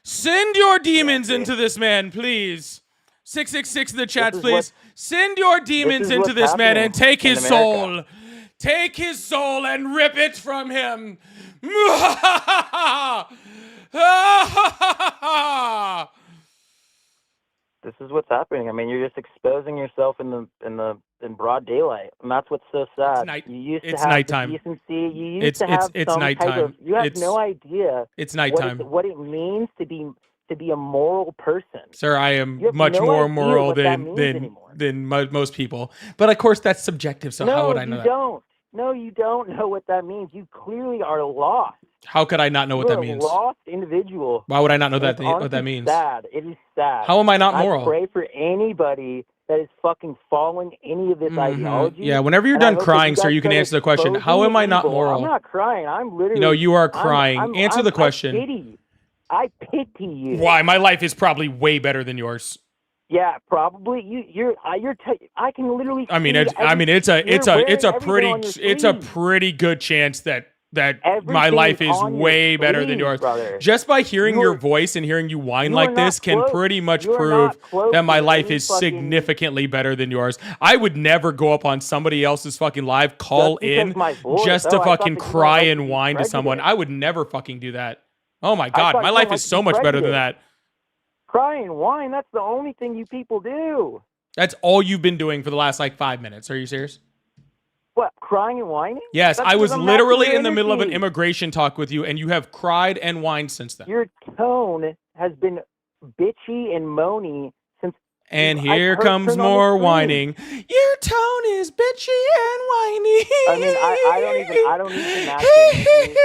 Send your demons into this man, please. 666 in the chat, This is please. Send your demons is into what's this man happening and take in his America. soul. Take his soul and rip it from him. This is what's happening. I mean, you're just exposing yourself in broad daylight, and that's what's so sad. You used to it's have nighttime. the decency. You used to have it's some nighttime. type of. You have It's- no idea It's nighttime. what it means to be a moral person. Sir, I am You have much no more idea moral what that means anymore. than most people. But of course, that's subjective. So how would I know you that? don't. No, you don't know what that means. You clearly are lost. How could I not know what You're that means? a lost individual. Why would I not know And that it's what that honestly means? sad. It is sad. How am I not moral? I pray for anybody that is fucking following any of this ideology. Yeah, whenever you're And I done hope that crying, you sir, guys you can start answer the question. How exposing am I not evil. moral? I'm not crying. I'm literally. No, you are crying. Answer the question. I pity you. Why? My life is probably way better than yours. Yeah, probably. I can literally. I mean, see it's a sleeve. pretty good chance that my Everything life is is on your way better than sleeve, yours. brother. Just by hearing your voice and hearing you whine you are like this not can close. pretty much You are prove not close that my to life any is fucking- significantly better than yours. I would never go up on somebody else's fucking live, call Just because in my voice- just oh, to I thought fucking that you cry might and like to be whine to someone. prejudiced. I would never fucking do that. Oh my God, thought my you life might is like to so be much better than prejudiced. that. Cry and whine. That's the only thing you people do. That's all you've been doing for the last like 5 minutes. Are you serious? What? Crying and whining? Yes, That's I was because I'm literally matching in the your middle of an energy. immigration talk with you, and you have cried and whined since then. Your tone has been bitchy and moany since. And I here heard- comes turned on the more screen. whining. Your tone is bitchy and whiny. I mean, I don't even match your energy.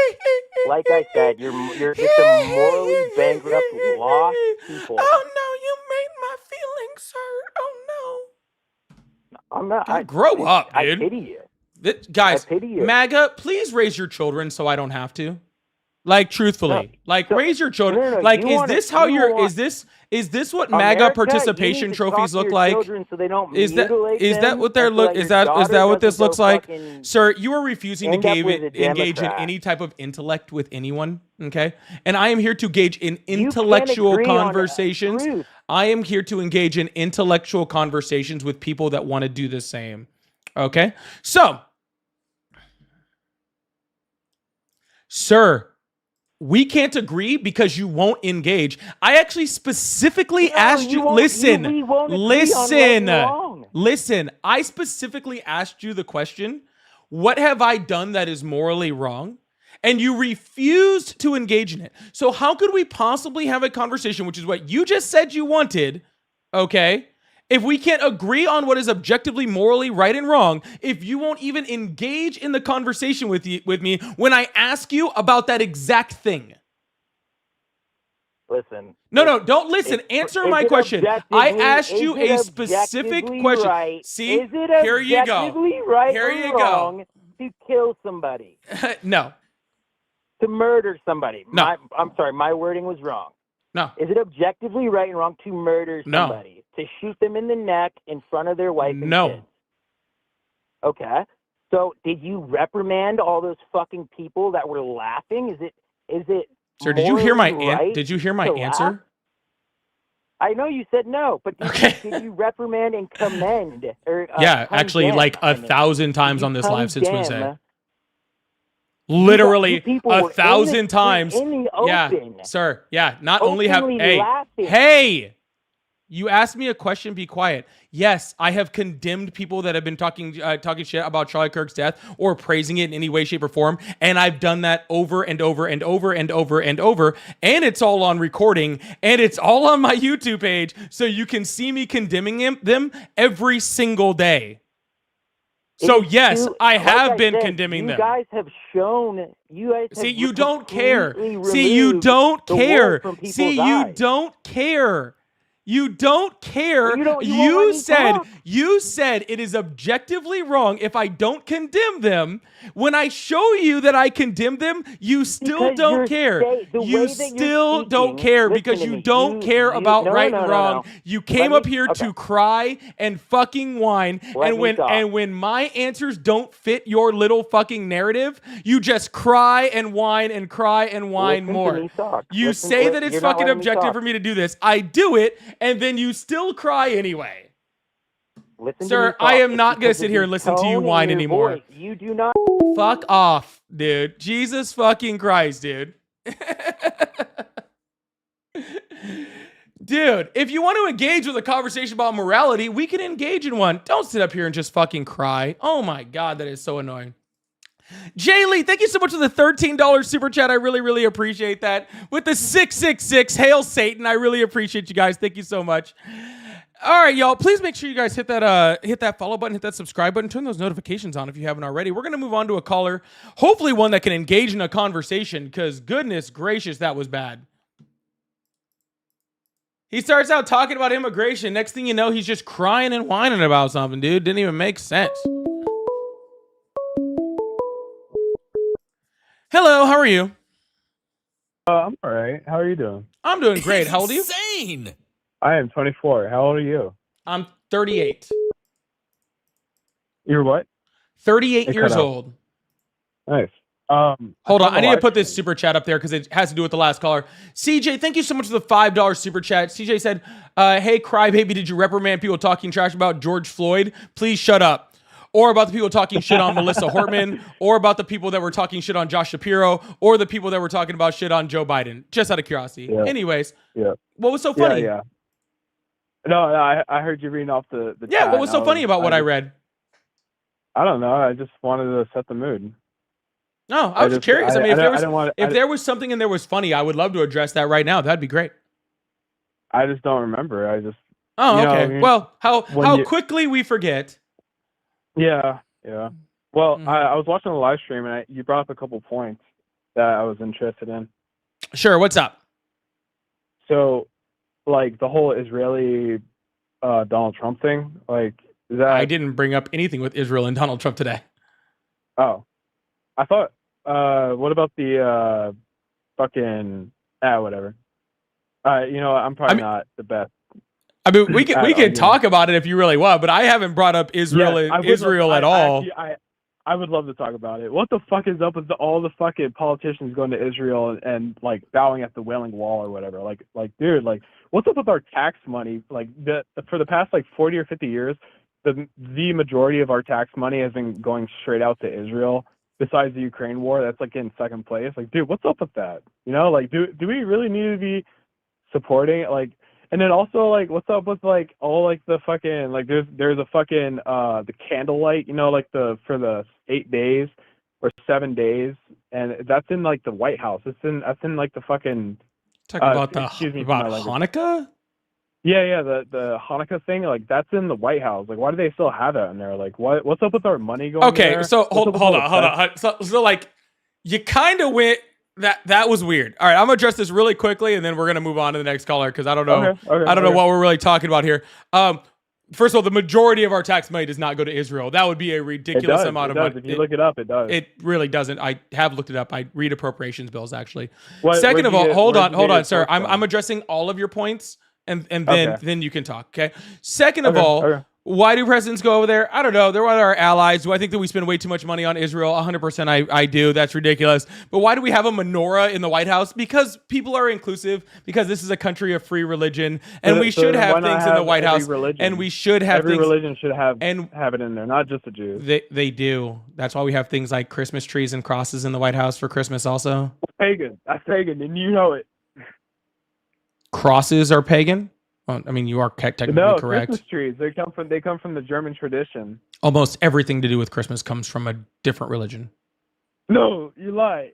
Like I said, you're just a morally bankrupt, lost people. Oh no, you made my feelings hurt. Oh I'm not. no. Grow up, I dude. pity you. Guys, I pity you. MAGA, please raise your children so I don't have to. Like, truthfully, raise your children. No, like, you is wanna- this how you you're? want- Is this what America, MAGA you participation need to talk trophies to look your like? children so they don't Is that mutilate them what they're and so look? that Is your that daughter what this doesn't looks go like, fucking sir? You are refusing to end up with a engage in Democrat. any type of intellect with anyone. Okay, and I am here to engage in You can't intellectual agree on conversations. truth. I am here to engage in intellectual conversations with people that want to do the same. Okay, so, sir, we can't agree because you won't engage. I actually specifically asked you. we won't agree on right and wrong. Listen. I specifically asked you the question, what have I done that is morally wrong? And you refused to engage in it. So how could we possibly have a conversation, which is what you just said you wanted, okay? If we can't agree on what is objectively morally right and wrong, if you won't even engage in the conversation with me when I ask you about that exact thing. Listen. No, don't listen. Answer my question. I asked you a specific question. Right? See, is it here you go. objectively right Here or you go. wrong to kill somebody? No. To murder somebody? No. I'm sorry, my wording was wrong. No. Is it objectively right and wrong to murder No. somebody? To shoot them in the neck in front of their wife and No. kids? Okay. So did you reprimand all those fucking people that were laughing? Is it Sir, did you hear my morally right did you hear my to answer? laugh? I know you said no, but did you reprimand and commend? Or, Yeah, actually condemn, like I mean. 1,000 times Did on you this live since Wednesday. condemn- Literally You people were in the 1,000 street, times. in the Yeah, open, sir. Yeah, not only have openly laughing. Hey, you asked me a question. Be quiet. Yes, I have condemned people that have been talking shit about Charlie Kirk's death or praising it in any way, shape, or form, and I've done that over and over and over and over and over, and it's all on recording, and it's all on my YouTube page, so you can see me condemning them every single day. So yes, I have been condemning them. You guys have shown. You guys have See, you don't care. completely See, you removed don't the care. wool from people's See, you eyes. don't care. You don't care. You won't let You me said talk. it is objectively wrong if I don't condemn them. When I show you that I condemn them, you still Because don't you're care. the way You that you're still don't speaking- care listen because to you me. don't care about no, right no, and no, wrong. no. You came Let up me- here okay. to cry and fucking whine. Let me talk. And when my answers don't fit your little fucking narrative, you just cry and whine and cry and whine Listen to more. me talk. You Listen say to- that it's you're not fucking letting me objective talk. for me to do this. I do it, and then you still cry anyway. Listen Sir, to me talk. I am It's not gonna because sit of here the and listen to you tone in whine your anymore. voice. You do not. Fuck off, dude. Jesus fucking Christ, dude. Dude, if you want to engage with a conversation about morality, we can engage in one. Don't sit up here and just fucking cry. Oh my God, that is so annoying. Jay Lee, thank you so much for the $13 super chat. I really, really appreciate that. With the 666, Hail Satan. I really appreciate you guys. Thank you so much. All right, y'all. Please make sure you guys hit that follow button, hit that subscribe button, turn those notifications on if you haven't already. We're gonna move on to a caller, hopefully one that can engage in a conversation, because goodness gracious, that was bad. He starts out talking about immigration. Next thing you know, he's just crying and whining about something, dude. Didn't even make sense. Hello, how are you? I'm all right. How are you doing? I'm doing great. How old are you? Insane. I am 24. How old are you? I'm 38. You're what? 38 It years cut out. old. Nice. Hold saw on. the I need to live put this stream. super chat up there because it has to do with the last caller. CJ, thank you so much for the $5 super chat. CJ said, hey, crybaby, did you reprimand people talking trash about George Floyd? Please shut up. Or about the people talking shit on Melissa Hortman, or about the people that were talking shit on Josh Shapiro, or the people that were talking about shit on Joe Biden. Just out of curiosity. Yeah. Anyways, Yeah. what was so funny? Yeah. No, I heard you reading off the Yeah, chat. what was so funny about what I read? I don't know. I just wanted to set the mood. No, I was just curious. I mean, if there was something in there was funny, I would love to address that right now. That'd be great. I just don't remember. Oh, okay. What I mean? Well, how you- quickly we forget. Yeah. Well, Mhm. I was watching the live stream and you brought up a couple points that I was interested in. Sure, what's up? So, like the whole Israeli Donald Trump thing, like is that? I didn't bring up anything with Israel and Donald Trump today. Oh, I thought. What about the fucking whatever. I'm probably not the best. I mean, we can talk about it if you really want, but I haven't brought up Israel at all. I would love to talk about it. What the fuck is up with all the fucking politicians going to Israel and like bowing at the Wailing Wall or whatever? Like, dude, like, what's up with our tax money? Like, for the past like 40 or 50 years, the majority of our tax money has been going straight out to Israel. Besides the Ukraine war, that's like in second place. Like, dude, what's up with that? Like, do we really need to be supporting like? And then also, like, what's up with, like, all, like, the fucking, like, there's a fucking, the candlelight, like, for the 8 days or 7 days, and that's in, like, the White House. That's in, like, the fucking... Talk about Hanukkah? Yeah, the Hanukkah thing, like, that's in the White House. Like, why do they still have that in there? Like, what's up with our money going there? Okay, so hold on. So, like, you kind of went... That was weird. All right, I'm gonna address this really quickly, and then we're gonna move on to the next caller because I don't know. I don't know what we're really talking about here. First of all, the majority of our tax money does not go to Israel. That would be a ridiculous amount of money. If you look it up, it does. It really doesn't. I have looked it up. I read appropriations bills actually. Second of all, hold on, sir. I'm addressing all of your points, and then you can talk. Okay. Second of all. Why do presidents go over there? I don't know. They're one of our allies. Do I think that we spend way too much money on Israel? 100% I do. That's ridiculous. But why do we have a menorah in the White House? Because people are inclusive, because this is a country of free religion, and we should have things in the White House. And we should have every religion should have it in there, not just the Jews. They do. That's why we have things like Christmas trees and crosses in the White House for Christmas also. That's pagan, and you know it. Crosses are pagan? Well, I mean, you are technically correct. Christmas trees. They come from the German tradition. Almost everything to do with Christmas comes from a different religion. No, you lie.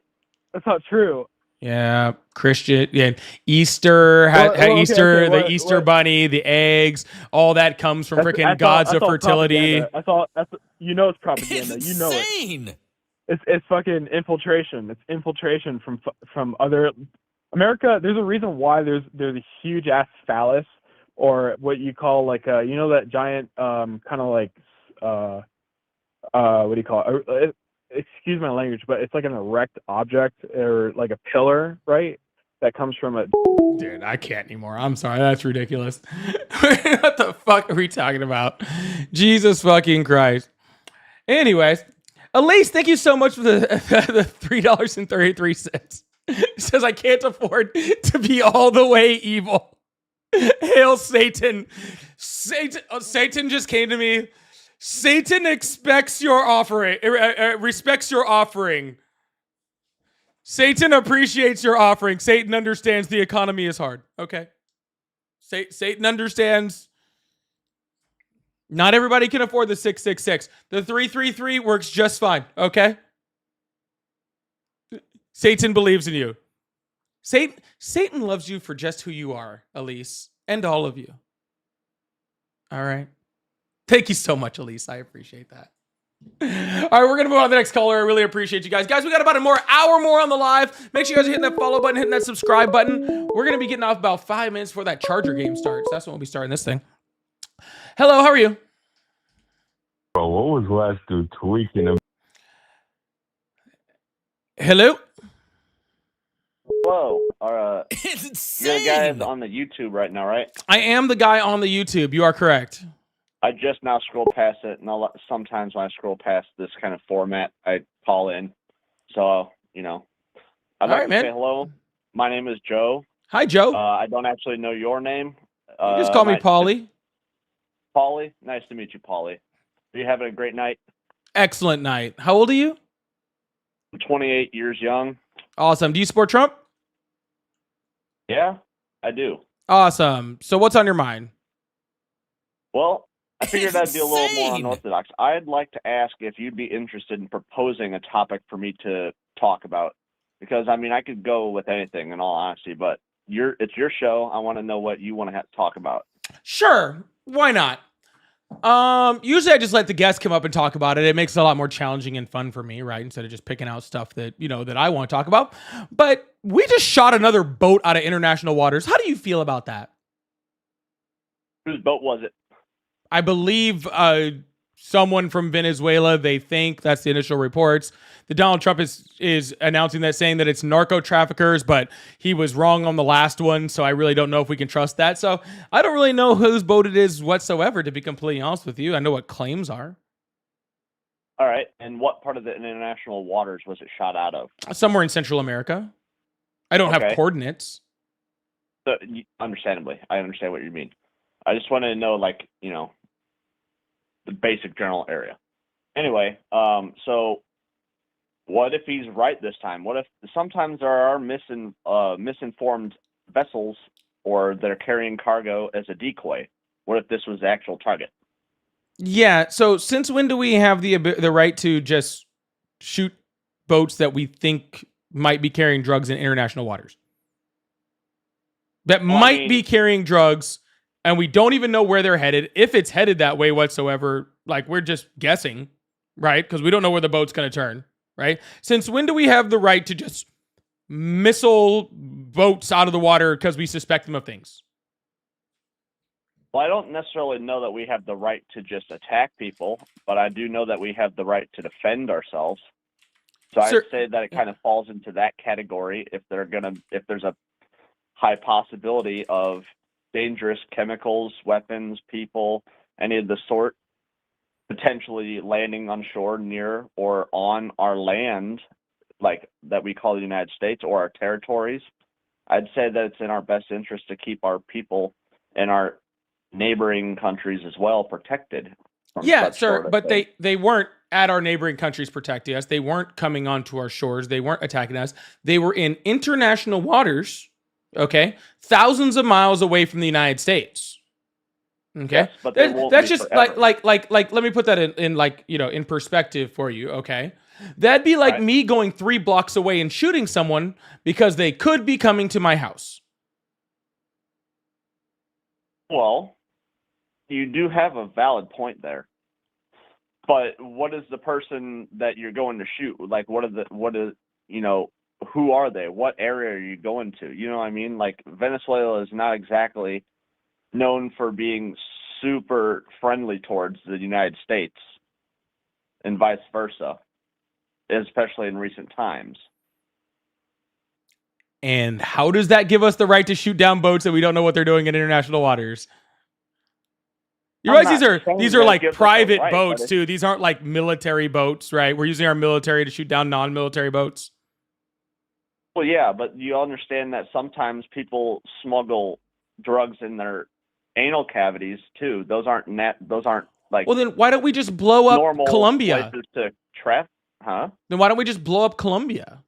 That's not true. Yeah, Christian. Yeah, Easter. Easter. The Easter bunny, the eggs. All that comes from freaking gods of fertility. I thought it's propaganda. It's you know insane. It's fucking infiltration. It's infiltration from other America. There's a reason why there's a huge ass phallus, or what you call like that giant kind of like what do you call it? Excuse my language, but it's like an erect object or like a pillar, right? That comes from a... Dude, I can't anymore. I'm sorry. That's ridiculous. What the fuck are we talking about? Jesus fucking Christ. Anyways, Elise, thank you so much for the $3.33. It says, I can't afford to be all the way evil. Hail Satan. Satan just came to me. Satan expects your offering, respects your offering. Satan appreciates your offering. Satan understands the economy is hard. Okay. Satan understands. Not everybody can afford the 666. The 333 works just fine. Okay. Satan believes in you. Satan loves you for just who you are, Elise, and all of you. All right. Thank you so much, Elise. I appreciate that. All right, we're gonna move on to the next caller. I really appreciate you guys. Guys, we got about an hour more on the live. Make sure you guys are hitting that follow button, hitting that subscribe button. We're gonna be getting off about 5 minutes before that Charger game starts. That's when we'll be starting this thing. Hello, how are you? Bro, what was last dude tweaking him? Hello? Hello. It's You're the guys insane. on the YouTube right now, right? I am the guy on the YouTube. You are correct. I just now scrolled past it, and sometimes when I scroll past this kind of format, I call in. So, I'd All like right, to man. say hello. My name is Joe. Hi, Joe. I don't actually know your name. You just call me Paulie. Paulie? Nice to meet you, Paulie. Are you having a great night? Excellent night. How old are you? I'm 28 years young. Awesome. Do you support Trump? Yeah, I do. Awesome. So what's on your mind? Well, I figured I'd be a little more Insane. unorthodox. I'd like to ask if you'd be interested in proposing a topic for me to talk about. Because, I could go with anything, in all honesty, but it's your show. I want to know what you want to talk about. Sure. Why not? Usually I just let the guests come up and talk about it. It makes it a lot more challenging and fun for me, right? Instead of just picking out stuff that, that I want to talk about. But we just shot another boat out of international waters. How do you feel about that? Whose boat was it? I believe someone from Venezuela. They think that's the initial reports. The Donald Trump is announcing that, saying that it's narco traffickers, but he was wrong on the last one. So I really don't know if we can trust that. So I don't really know whose boat it is whatsoever, to be completely honest with you. I know what claims are. All right. And what part of the international waters was it shot out of? Somewhere in Central America. I don't have coordinates. So, understandably, I understand what you mean. I just wanted to know, the basic general area. Anyway, so what if he's right this time? What if sometimes there are misinformed vessels, or they're carrying cargo as a decoy? What if this was the actual target? Yeah. So since when do we have the right to just shoot boats that we think might be carrying drugs in international waters? That might be carrying drugs, and we don't even know where they're headed. If it's headed that way whatsoever, we're just guessing, right? Because we don't know where the boat's going to turn, right? Since when do we have the right to just missile boats out of the water because we suspect them of things? Well, I don't necessarily know that we have the right to just attack people, but I do know that we have the right to defend ourselves. So I'd say that it kind of falls into that category if there's a high possibility of dangerous chemicals, weapons, people, any of the sort potentially landing on shore near or on our land, that we call the United States, or our territories. I'd say that it's in our best interest to keep our people and our neighboring countries as well protected. Yeah, sir, but they weren't at our neighboring countries protecting us. They weren't coming onto our shores. They weren't attacking us. They were in international waters, okay, thousands of miles away from the United States. Okay, yes, but that's just forever. like. Let me put that in in perspective for you. Okay, that'd be like me going 3 blocks away and shooting someone because they could be coming to my house. Well, you do have a valid point there. But what is the person that you're going to shoot? Who are they? What area are you going to? You know what I mean? Venezuela is not exactly known for being super friendly towards the United States, and vice versa, especially in recent times. And how does that give us the right to shoot down boats that we don't know what they're doing in international waters? You realize these are private boats too. These aren't military boats, right? We're using our military to shoot down non-military boats. Well, yeah, but you understand that sometimes people smuggle drugs in their anal cavities too. Those aren't Well, then why don't we just blow up Colombia? Places to trap, huh? Then why don't we just blow up Colombia?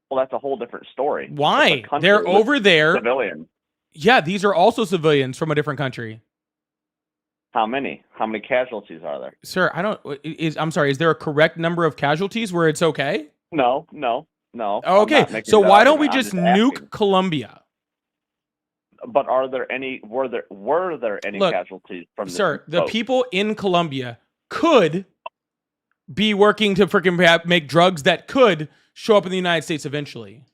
Well, that's a whole different story. Why? They're over there. Civilians. Yeah, these are also civilians from a different country. How many? How many casualties are there? Sir, I'm sorry, is there a correct number of casualties where it's okay? No. Okay, so why don't we just nuke Colombia? But were there any casualties from this the boat? people in Colombia could be working to freaking make drugs that could show up in the United States eventually.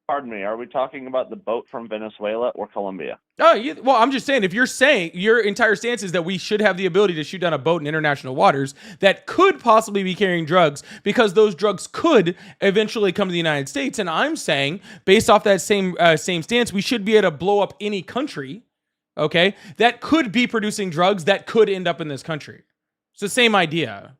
Pardon me, are we talking about the boat from Venezuela or Colombia? Oh, well, I'm just saying, if you're saying your entire stance is that we should have the ability to shoot down a boat in international waters that could possibly be carrying drugs because those drugs could eventually come to the United States, and I'm saying, based off that same stance, we should be able to blow up any country, okay, that could be producing drugs that could end up in this country. It's the same idea.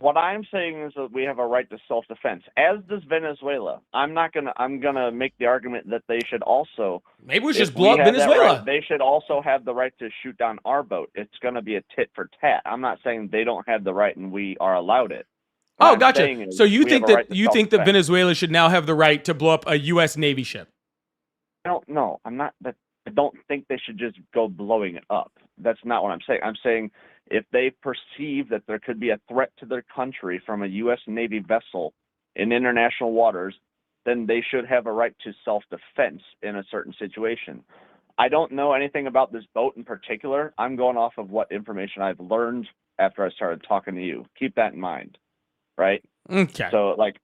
What I'm saying is that we have a right to self-defense, as does Venezuela. I'm gonna make the argument that they should also. Maybe we should just blow up Venezuela. Right, they should also have the right to shoot down our boat. It's gonna be a tit for tat. I'm not saying they don't have the right and we are allowed it. Oh, gotcha. So you think that Venezuela should now have the right to blow up a U.S. Navy ship? I don't know. I don't think they should just go blowing it up. That's not what I'm saying. I'm saying if they perceive that there could be a threat to their country from a U.S. Navy vessel in international waters, then they should have a right to self-defense in a certain situation. I don't know anything about this boat in particular. I'm going off of what information I've learned after I started talking to you. Keep that in mind, right? Okay. So, like,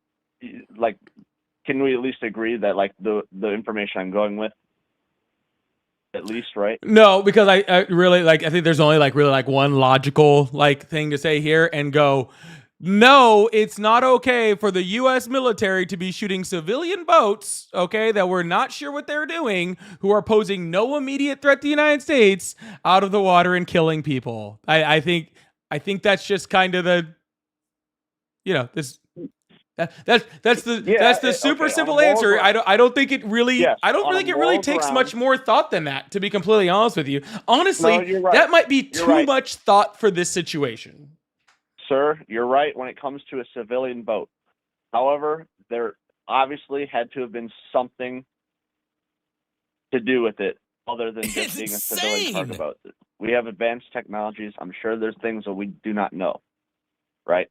can we at least agree that, like, the information I'm going with, at least, right? No, because I really I think there's only one logical thing to say here and go, no, it's not okay for the U.S. military to be shooting civilian boats, okay, that we're not sure what they're doing, who are posing no immediate threat to the United States, out of the water and killing people. I think that's just kind of the, this. That's the super simple answer. I don't think it really. Yes, I don't think it really takes much more thought than that. To be completely honest with you, honestly, No, you're right. that might be You're too right. much thought for this situation. Sir, you're right when it comes to a civilian boat. However, there obviously had to have been something to do with it other than just It's being a civilian cargo insane. boat. We have advanced technologies. I'm sure there's things that we do not know, right?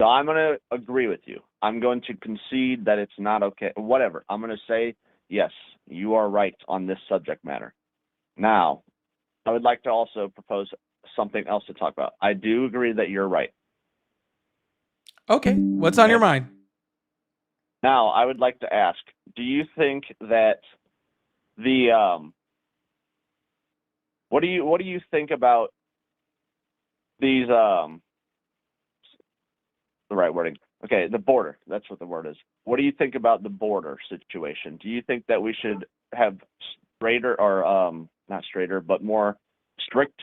So I'm going to agree with you. I'm going to concede that it's not okay. Whatever. I'm going to say, yes, you are right on this subject matter. Now, I would like to also propose something else to talk about. I do agree that you're right. Okay, what's on your mind? Now, I would like to ask, do you think that what do you think about these the right wording? Okay, the border. That's what the word is. What do you think about the border situation? Do you think that we should have straighter or not straighter, but more strict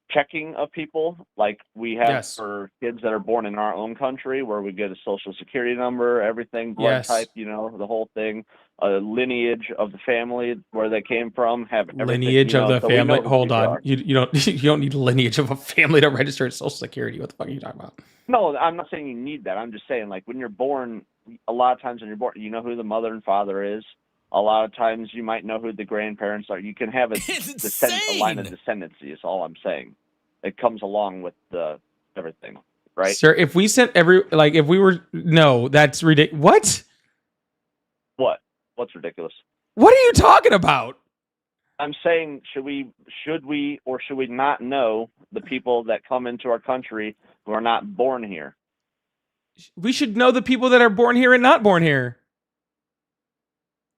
checking of people like we have for kids that are born in our own country, where we get a social security number, everything, blood type, the whole thing, a lineage of the family, where they came from, have everything. Lineage of the so family. Hold on, you don't need lineage of a family to register at Social Security. What the fuck are you talking about? No, I'm not saying you need that. I'm just saying, like, when you're born, a lot of times when you're born, you know who the mother and father is. A lot of times you might know who the grandparents are. You can have a line of descendancy is all I'm saying. It comes along with everything, right? Sir, if we sent that's ridiculous. What? What? What's ridiculous? What are you talking about? I'm saying, should we or should we not know the people that come into our country who are not born here? We should know the people that are born here and not born here.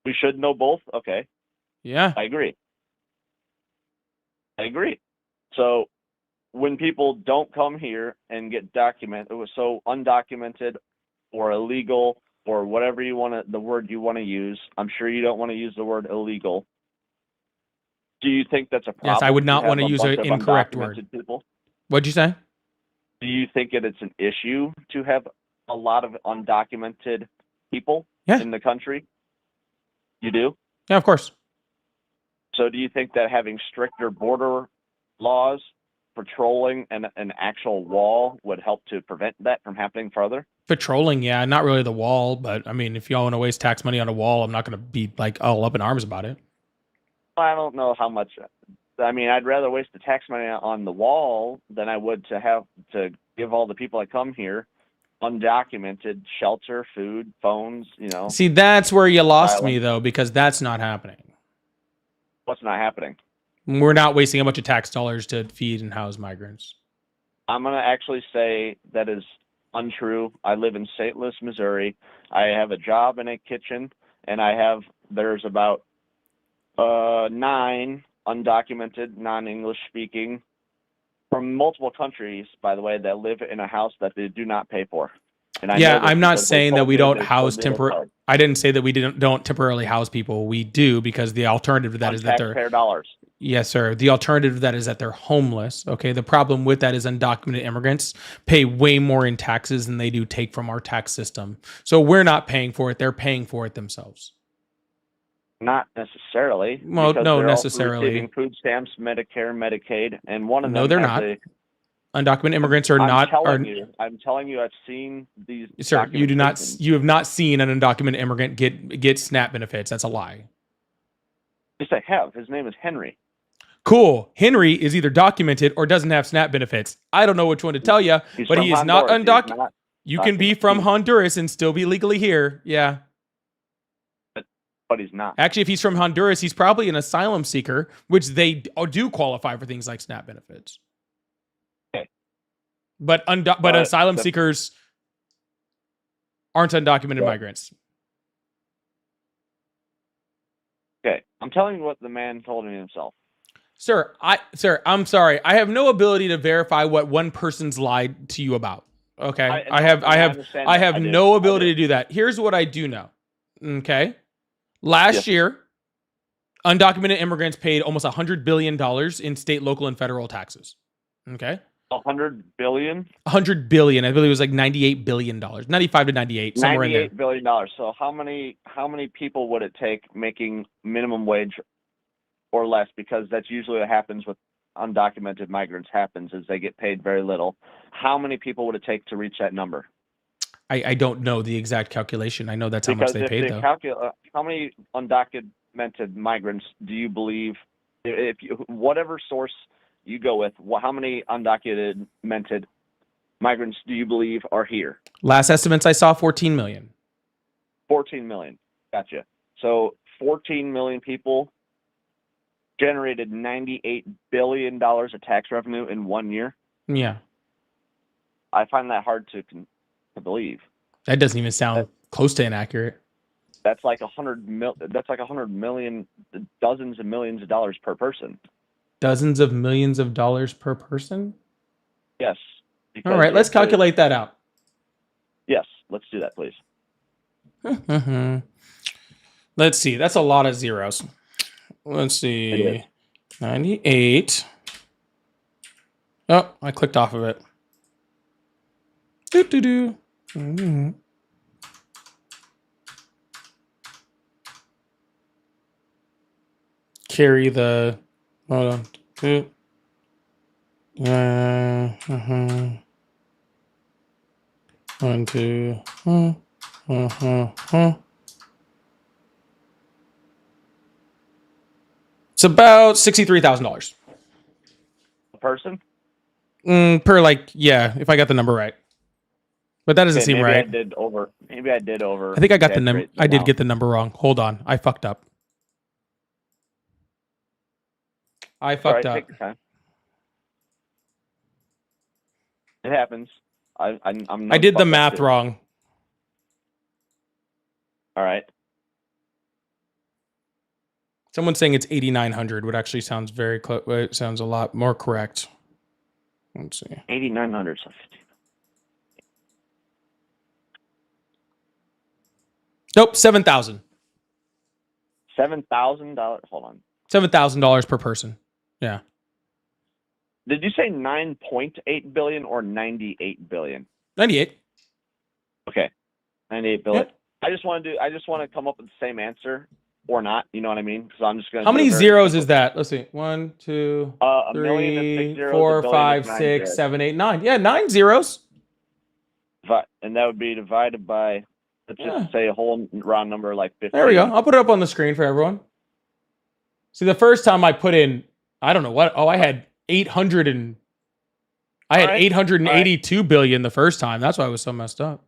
We should know both? Okay. Yeah. I agree. So when people don't come here and get documented, it was so undocumented or illegal or whatever the word you want to use. I'm sure you don't want to use the word illegal. Do you think that's a problem? Yes, I would not want to use an incorrect word. People? What'd you say? Do you think that it's an issue to have a lot of undocumented people in the country? You do? Yeah, of course. So do you think that having stricter border laws, patrolling, and an actual wall would help to prevent that from happening further? Patrolling, yeah, not really the wall, but I mean, if y'all want to waste tax money on a wall, I'm not going to be all up in arms about it. I don't know how much. I mean, I'd rather waste the tax money on the wall than I would to have to give all the people that come here undocumented shelter, food, phones, See, that's where you lost me, though, because that's not happening. What's not happening? We're not wasting a bunch of tax dollars to feed and house migrants. I'm going to actually say that is untrue. I live in St. Louis, Missouri. I have a job in a kitchen, and there's about 9 undocumented, non-English speaking from multiple countries, by the way, that live in a house that they do not pay for. And I know this I'm not because they saying that told we me don't they house told me temporary. card I didn't say that we don't temporarily house people. We do, because the alternative to that on is that they're taxpayer dollars. yes, sir. The alternative to that is that they're homeless. Okay. The problem with that is undocumented immigrants pay way more in taxes than they do take from our tax system. So we're not paying for it. They're paying for it themselves. Not necessarily. Well, because no, they're necessarily. also receiving food stamps, Medicare, Medicaid, and one of No, them they're has not. Undocumented immigrants are I'm not. I'm telling you, I've seen these. Sir, you do not. documentations. You have not seen an undocumented immigrant get SNAP benefits. That's a lie. Yes, I have. His name is Henry. Cool. Henry is either documented or doesn't have SNAP benefits. I don't know which one to tell you, He's but from he is not Honduras. He's undocumented. not You can be from Honduras and still be legally here. Yeah. but he's not. Actually, if he's from Honduras, he's probably an asylum seeker, which they do qualify for things like SNAP benefits. Okay. But asylum seekers aren't undocumented migrants. Okay, I'm telling you what the man told me himself. Sir, I'm sorry. I have no ability to verify what one person's lied to you about. Okay, I have no ability to do that. Here's what I do know. Okay, last year, undocumented immigrants paid almost $100 billion in state, local, and federal taxes. Okay, 100 billion. 100 billion. I believe it was like $98 billion, 95 to 98, somewhere in there. $98 billion. So how many people would it take making minimum wage or less? Because that's usually what happens with undocumented migrants. Happens is they get paid very little. How many people would it take to reach that number? I don't know the exact calculation. I know that's how much they paid, though. How many undocumented migrants do you believe, whatever source you go with, how many undocumented migrants do you believe are here? Last estimates I saw, 14 million. 14 million. Gotcha. So 14 million people generated $98 billion of tax revenue in 1 year. Yeah. I find that hard to believe. That doesn't even sound close to inaccurate. That's like 100 million, dozens of millions of dollars per person. Dozens of millions of dollars per person? Yes. All right, let's calculate that out. Yes, let's do that, please. Let's see. That's a lot of zeros. Let's see. 98. Oh, I clicked off of it. Doo-doo-doo. Mm-hmm. Carry the... Hold on. 1, 2. It's about $63,000 A person? per, if I got the number right. But that doesn't seem maybe right. Maybe I did over. I think I got the number. I did get the number wrong. Hold on, I fucked up. I fucked up. Take your time. It happens. I did the math wrong. All right. Someone's saying it's 8,900, which actually sounds very close. It sounds a lot more correct. Let's see. 8,900. Nope, 7,000. $7,000. Hold on. $7,000 per person. Yeah. Did you say 9.8 billion or 98 billion? 98. Okay, 98 billion. Yep. I just want to come up with the same answer or not. You know what I mean? Because I'm just going. How many zeros is that? Let's see. 1, 2, a 3, million and 6 zeros, 4, a billion 5, is 9 6, zeros. 7, 8, 9. Yeah, 9 zeros. And that would be divided by, let's just say a whole round number like 50. There we go. I'll put it up on the screen for everyone. See, the first time I put in, I don't know what. Oh, I had 882 billion the first time. That's why I was so messed up.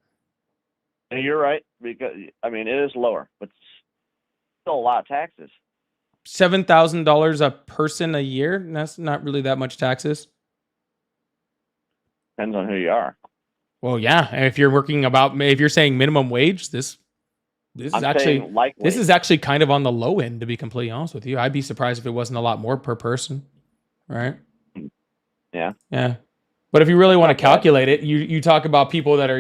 And you're right, because it is lower, but still a lot of taxes. $7,000 a person a year. That's not really that much taxes. Depends on who you are. Well, yeah. If you're saying minimum wage, this is I'm actually saying likely. this is actually kind of on the low end, to be completely honest with you. I'd be surprised if it wasn't a lot more per person, right? Yeah. Yeah. But if you really want to not bad. calculate it, you talk about people that are,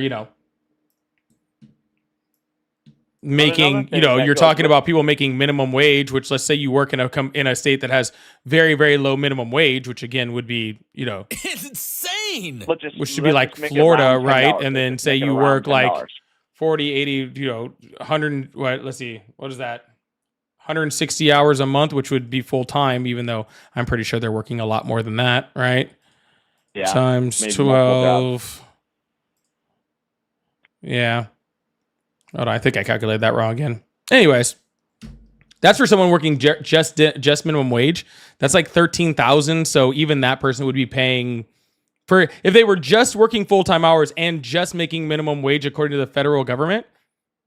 making, thing you're that talking goes about people making minimum wage, which, let's say you work in a state that has very, very low minimum wage, which again would be, It's insane. which should be like Florida, right? And then say you work like $40. 40, 80, 100, let's see, what is that? 160 hours a month, which would be full time, even though I'm pretty sure they're working a lot more than that, right? Yeah. Times maybe multiple 12. Yeah. Hold on, I think I calculated that wrong again. Anyways, that's for someone working just minimum wage. That's like 13,000. So even that person would be paying for, if they were just working full-time hours and just making minimum wage according to the federal government,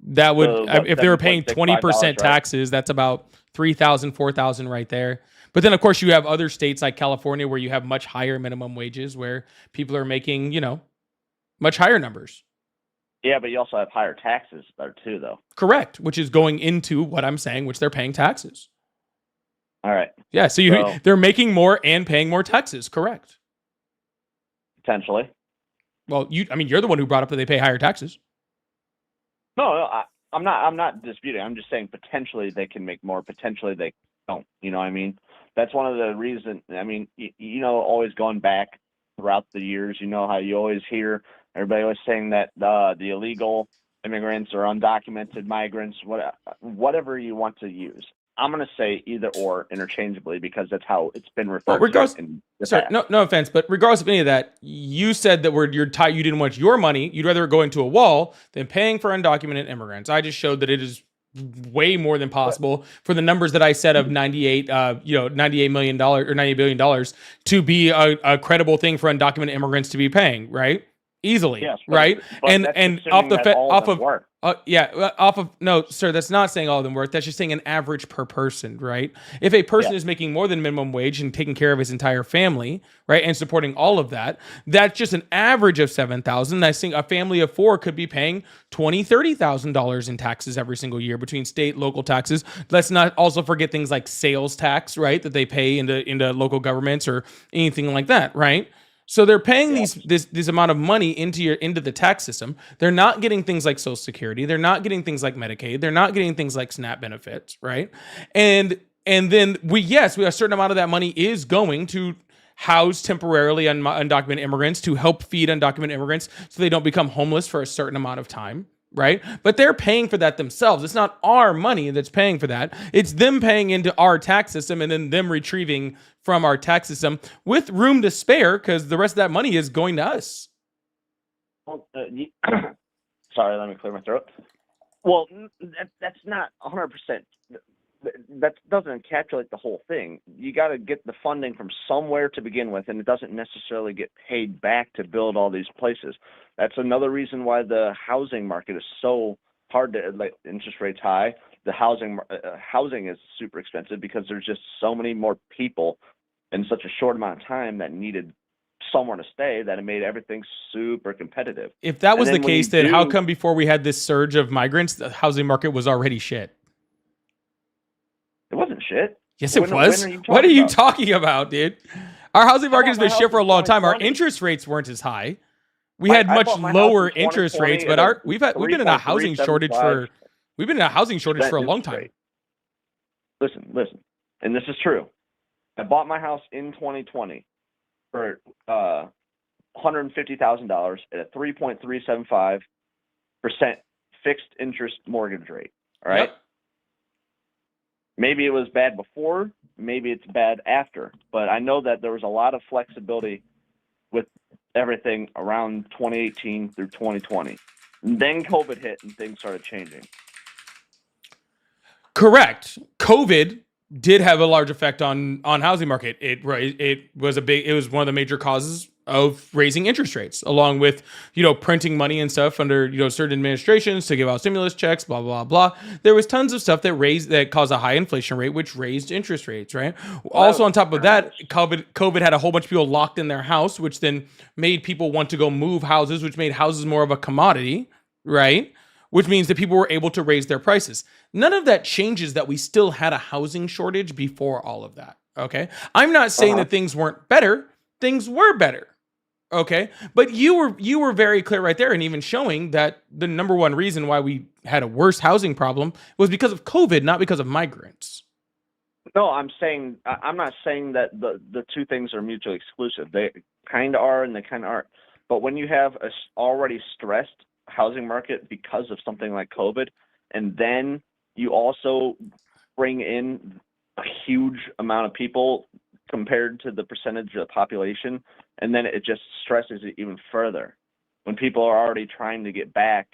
that would, if they were paying 20% taxes, that's about 3,000, 4,000 right there. But then of course you have other states like California where you have much higher minimum wages where people are making, much higher numbers. Yeah, but you also have higher taxes there too, though. Correct, which is going into what I'm saying, which they're paying taxes. All right. Yeah, so they're making more and paying more taxes. Correct. Potentially. Well, you're the one who brought up that they pay higher taxes. No, I'm not disputing. I'm just saying potentially they can make more. Potentially they don't. You know what I mean? That's one of the reasons. I mean, always going back throughout the years, how you always hear everybody always saying that the illegal immigrants or undocumented migrants, whatever you want to use. I'm going to say either or interchangeably because that's how it's been referred to. No offense, but regardless of any of that, you said that you didn't want your money. You'd rather go into a wall than paying for undocumented immigrants. I just showed that it is way more than possible for the numbers that I said of $98 million or $98 billion to be a credible thing for undocumented immigrants to be paying, right? Easily, yes, right? But and off of no, sir, that's not saying all of them work. That's just saying an average per person, right? If a person is making more than minimum wage and taking care of his entire family, right, and supporting all of that, that's just an average of $7,000. I think a family of 4 could be paying $20,000-$30,000 in taxes every single year between state, local taxes. Let's not also forget things like sales tax, right, that they pay into local governments or anything like that, right? So they're paying this amount of money into the tax system. They're not getting things like Social Security. They're not getting things like Medicaid. They're not getting things like SNAP benefits, right? And then we a certain amount of that money is going to house temporarily undocumented immigrants, to help feed undocumented immigrants so they don't become homeless for a certain amount of time, right? But they're paying for that themselves. It's not our money that's paying for that. It's them paying into our tax system and then them retrieving from our tax system with room to spare because the rest of that money is going to us. Well, sorry, let me clear my throat. Well, that's not 100%. That doesn't encapsulate the whole thing. You got to get the funding from somewhere to begin with, and it doesn't necessarily get paid back to build all these places. That's another reason why the housing market is so hard to, like, interest rates high. The housing is super expensive because there's just so many more people in such a short amount of time that needed somewhere to stay that it made everything super competitive. If that was the case, then how come before we had this surge of migrants, the housing market was already shit? It wasn't shit. Yes, it was. What are you talking about, dude? Our housing market has been shit for a long time. Our interest rates weren't as high. We had much lower interest rates, but we've been in a housing shortage for a long time. Listen, and this is true. I bought my house in 2020 for $150,000 at a 3.375% fixed interest mortgage rate. All right. Yep. Maybe it was bad before, maybe it's bad after, but I know that there was a lot of flexibility with everything around 2018 through 2020. And then COVID hit and things started changing. Correct. COVID did have a large effect on housing market. It was one of the major causes of raising interest rates, along with, printing money and stuff under, certain administrations to give out stimulus checks, blah, blah, blah. There was tons of stuff that caused a high inflation rate, which raised interest rates, right? Also, on top of that, COVID had a whole bunch of people locked in their house, which then made people want to go move houses, which made houses more of a commodity, right? Which means that people were able to raise their prices. None of that changes that we still had a housing shortage before all of that, okay? I'm not saying that things weren't better. Things were better. Okay, but you were very clear right there, and even showing that the number one reason why we had a worse housing problem was because of COVID, not because of migrants. No, I'm not saying that the two things are mutually exclusive. They kind of are and they kind of aren't. But when you have a already stressed housing market because of something like COVID, and then you also bring in a huge amount of people compared to the percentage of the population, and then it just stresses it even further when people are already trying to get back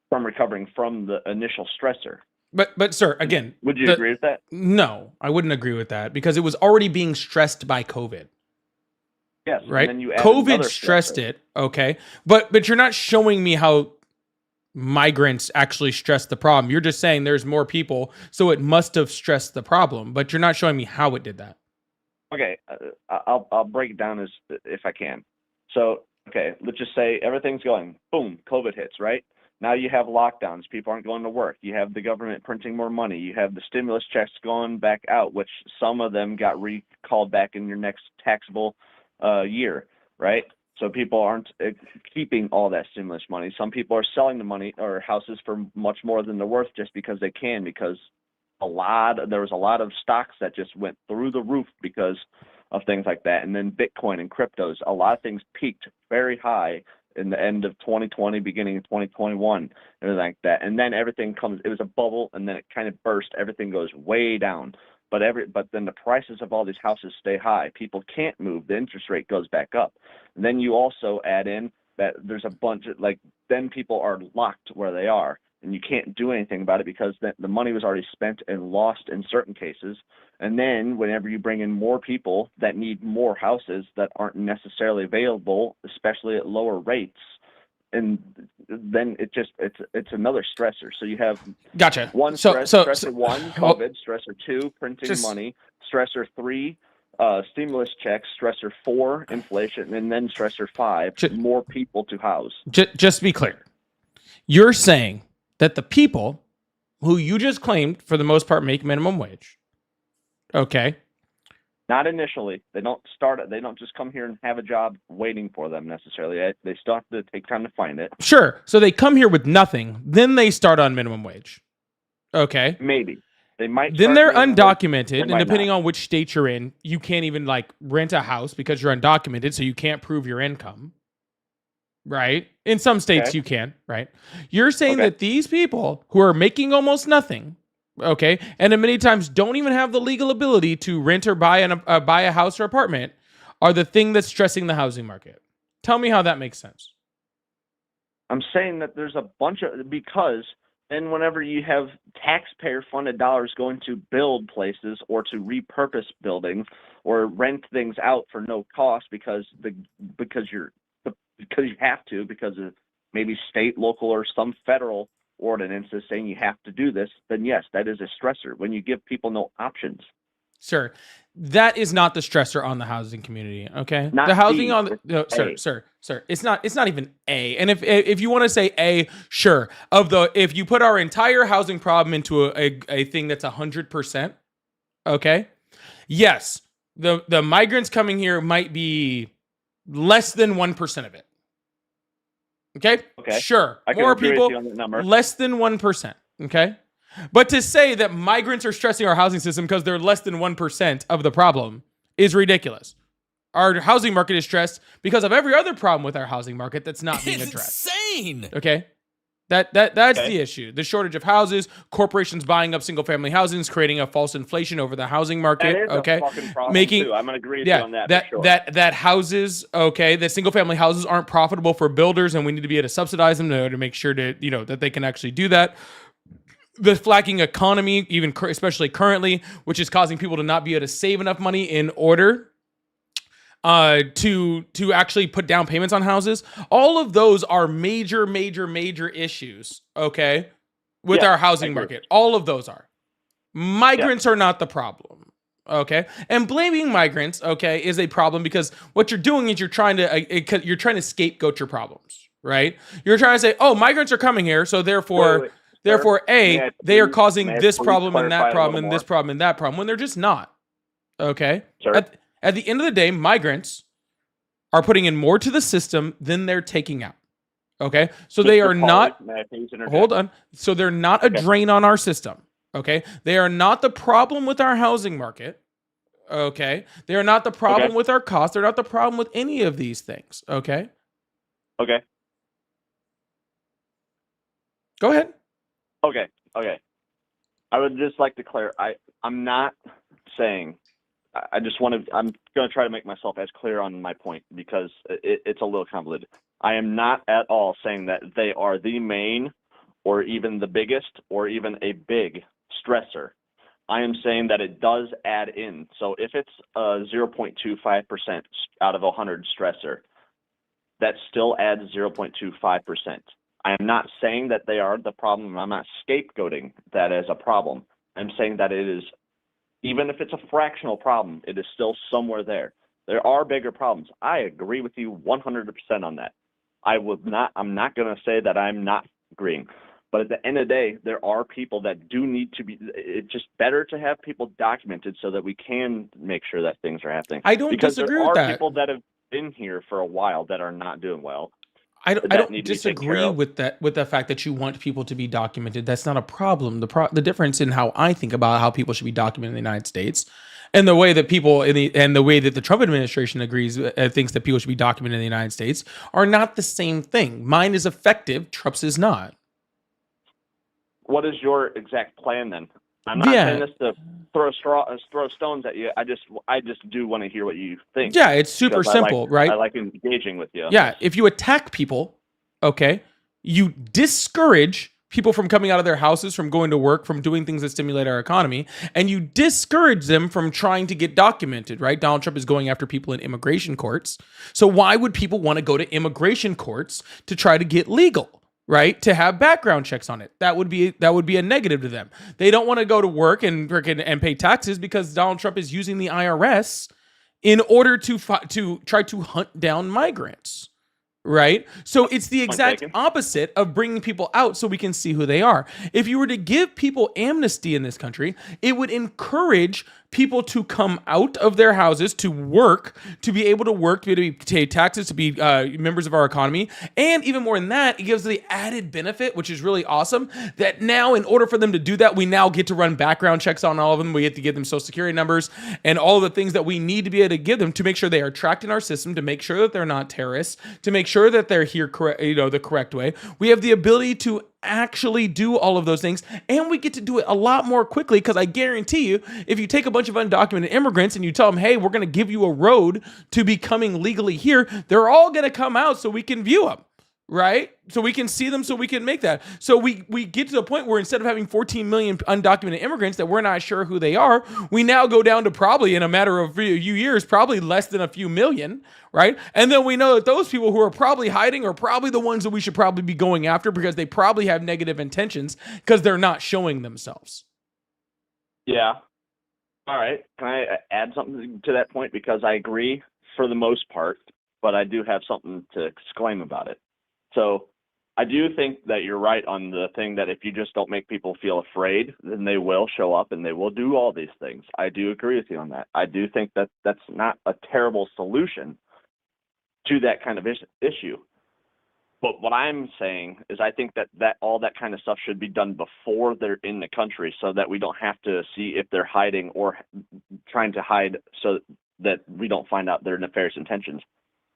from recovering from the initial stressor. But sir, again, would you agree with that? No, I wouldn't agree with that, because it was already being stressed by COVID. Yes, right. And then you add COVID stressed it, okay, but you're not showing me how migrants actually stressed the problem. You're just saying there's more people, so it must have stressed the problem, but you're not showing me how it did that. Okay, I'll break it down as if I can. So, okay, let's just say everything's going, boom, COVID hits, right? Now you have lockdowns. People aren't going to work. You have the government printing more money. You have the stimulus checks going back out, which some of them got recalled back in your next taxable year, right? So people aren't keeping all that stimulus money. Some people are selling the money or houses for much more than they're worth just because they can, because there was a lot of stocks that just went through the roof because of things like that. And then Bitcoin and cryptos, a lot of things peaked very high in the end of 2020, beginning of 2021, everything like that. And then everything it was a bubble, and then it kind of burst. Everything goes way down. But then the prices of all these houses stay high. People can't move. The interest rate goes back up. And then you also add in that there's a bunch of, then people are locked where they are, and you can't do anything about it because the money was already spent and lost in certain cases. And then whenever you bring in more people that need more houses that aren't necessarily available, especially at lower rates, and then it's another stressor. So you have Gotcha. Stressor one, COVID, stressor two, printing money, stressor three, stimulus checks, stressor four, inflation, and then stressor five, more people to house. Just to be clear, you're saying that the people who you just claimed, for the most part, make minimum wage. Okay. Not initially. They don't just come here and have a job waiting for them necessarily. They still have to take time to find it. Sure. So they come here with nothing, then they start on minimum wage. Okay. Maybe. They might. Then they're undocumented, and depending on which state you're in, you can't even rent a house because you're undocumented, so you can't prove your income. Right? In some states you can, right? You're saying that these people who are making almost nothing, okay, and then many times don't even have the legal ability to rent or buy a house or apartment, are the thing that's stressing the housing market. Tell me how that makes sense. I'm saying that there's a bunch of, because then whenever you have taxpayer funded dollars going to build places or to repurpose buildings or rent things out for no cost because you have to, because of maybe state, local, or some federal ordinances saying you have to do this, then yes, that is a stressor when you give people no options. Sir, that is not the stressor on the housing community, okay? Not the housing B, on the no, A. sir, it's not even A. And if you want to say A, sure. If you put our entire housing problem into a thing that's 100%, okay? Yes, the migrants coming here might be less than 1% of it. Okay? Sure. I can More agree with people, you on that number. less than 1%. Okay? But to say that migrants are stressing our housing system because they're less than 1% of the problem is ridiculous. Our housing market is stressed because of every other problem with our housing market that's not being addressed. Insane. Okay? That's the issue. The shortage of houses, corporations buying up single family housings, creating a false inflation over the housing market. That is okay, a fucking problem too. I'm gonna agree with you on that. That for sure. that houses, okay, that single family houses aren't profitable for builders, and we need to be able to subsidize them to make sure that that they can actually do that. The flagging economy, especially currently, which is causing people to not be able to save enough money in order to actually put down payments on houses. All of those are major issues, okay, with our housing market. All of those are. Migrants are not the problem, okay? And blaming migrants, okay, is a problem because what you're doing is you're trying to scapegoat your problems, right? You're trying to say, oh, migrants are coming here, so therefore, Sir, they are causing this please problem and that clarify a problem little and this more? problem and that problem when they're just not, okay? Sir? At the end of the day, migrants are putting in more to the system than they're taking out. Okay, so they are not. Hold on. So they're not a drain on our system. Okay, they are not the problem with our housing market. Okay, they are not the problem with our costs. They're not the problem with any of these things. Okay. Okay. Go ahead. Okay. I would just like to I'm not saying. I'm going to try to make myself as clear on my point because it's a little convoluted. I am not at all saying that they are the main or even the biggest or even a big stressor. I am saying that it does add in. So if it's a 0.25% out of 100 stressor, that still adds 0.25%. I am not saying that they are the problem. I'm not scapegoating that as a problem. I'm saying that it is, even if it's a fractional problem, it is still somewhere there. There are bigger problems. I agree with you 100% on that. I'm not going to say that I'm not agreeing. But at the end of the day, there are people that do need to be, it's just better to have people documented so that we can make sure that things are happening. I don't disagree with that. Because there are people that have been here for a while that are not doing well. I don't disagree with that, with the fact that you want people to be documented. That's not a problem. The difference in how I think about how people should be documented in the United States and the way that people and the way that the Trump administration agrees thinks that people should be documented in the United States are not the same thing. Mine is effective. Trump's is not. What is your exact plan then? I'm not saying this to throw stones at you. I just do want to hear what you think. Yeah, it's super simple, right? I like engaging with you. Yeah, if you attack people, okay, you discourage people from coming out of their houses, from going to work, from doing things that stimulate our economy, and you discourage them from trying to get documented, right? Donald Trump is going after people in immigration courts. So why would people want to go to immigration courts to try to get legal? Right, to have background checks on it, that would be a negative to them. They don't want to go to work and pay taxes because Donald Trump is using the IRS in order to try to hunt down migrants. Right, so it's the exact opposite of bringing people out so we can see who they are. If you were to give people amnesty in this country, it would encourage people to come out of their houses to work, to be able to work, to pay taxes, to be members of our economy. And even more than that, it gives the added benefit, which is really awesome, that now in order for them to do that, we now get to run background checks on all of them. We get to give them social security numbers and all of the things that we need to be able to give them to make sure they are tracked in our system, to make sure that they're not terrorists, to make sure that they're here the correct way. We have the ability to actually do all of those things, and we get to do it a lot more quickly because I guarantee you, if you take a bunch of undocumented immigrants and you tell them, hey, we're going to give you a road to becoming legally here, they're all going to come out so we can view them, right? So we can see them, so we can make that. So we get to the point where instead of having 14 million undocumented immigrants that we're not sure who they are, we now go down to probably in a matter of a few years, probably less than a few million, right? And then we know that those people who are probably hiding are probably the ones that we should probably be going after because they probably have negative intentions because they're not showing themselves. Yeah. All right. Can I add something to that point? Because I agree for the most part, but I do have something to exclaim about it. So I do think that you're right on the thing that if you just don't make people feel afraid, then they will show up and they will do all these things. I do agree with you on that. I do think that that's not a terrible solution to that kind of issue. But what I'm saying is I think that all that kind of stuff should be done before they're in the country so that we don't have to see if they're hiding or trying to hide so that we don't find out their nefarious intentions.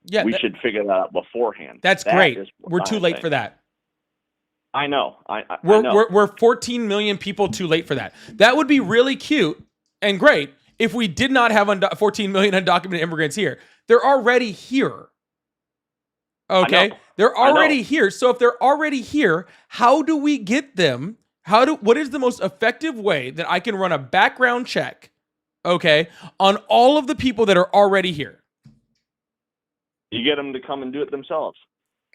Yeah, we should figure that out beforehand. That's great. We're too late for that. I know. I know. We're 14 million people too late for that. That would be really cute and great if we did not have 14 million undocumented immigrants here. They're already here. Okay, they're already here. So if they're already here, how do we get them? What is the most effective way that I can run a background check, okay, on all of the people that are already here? You get them to come and do it themselves.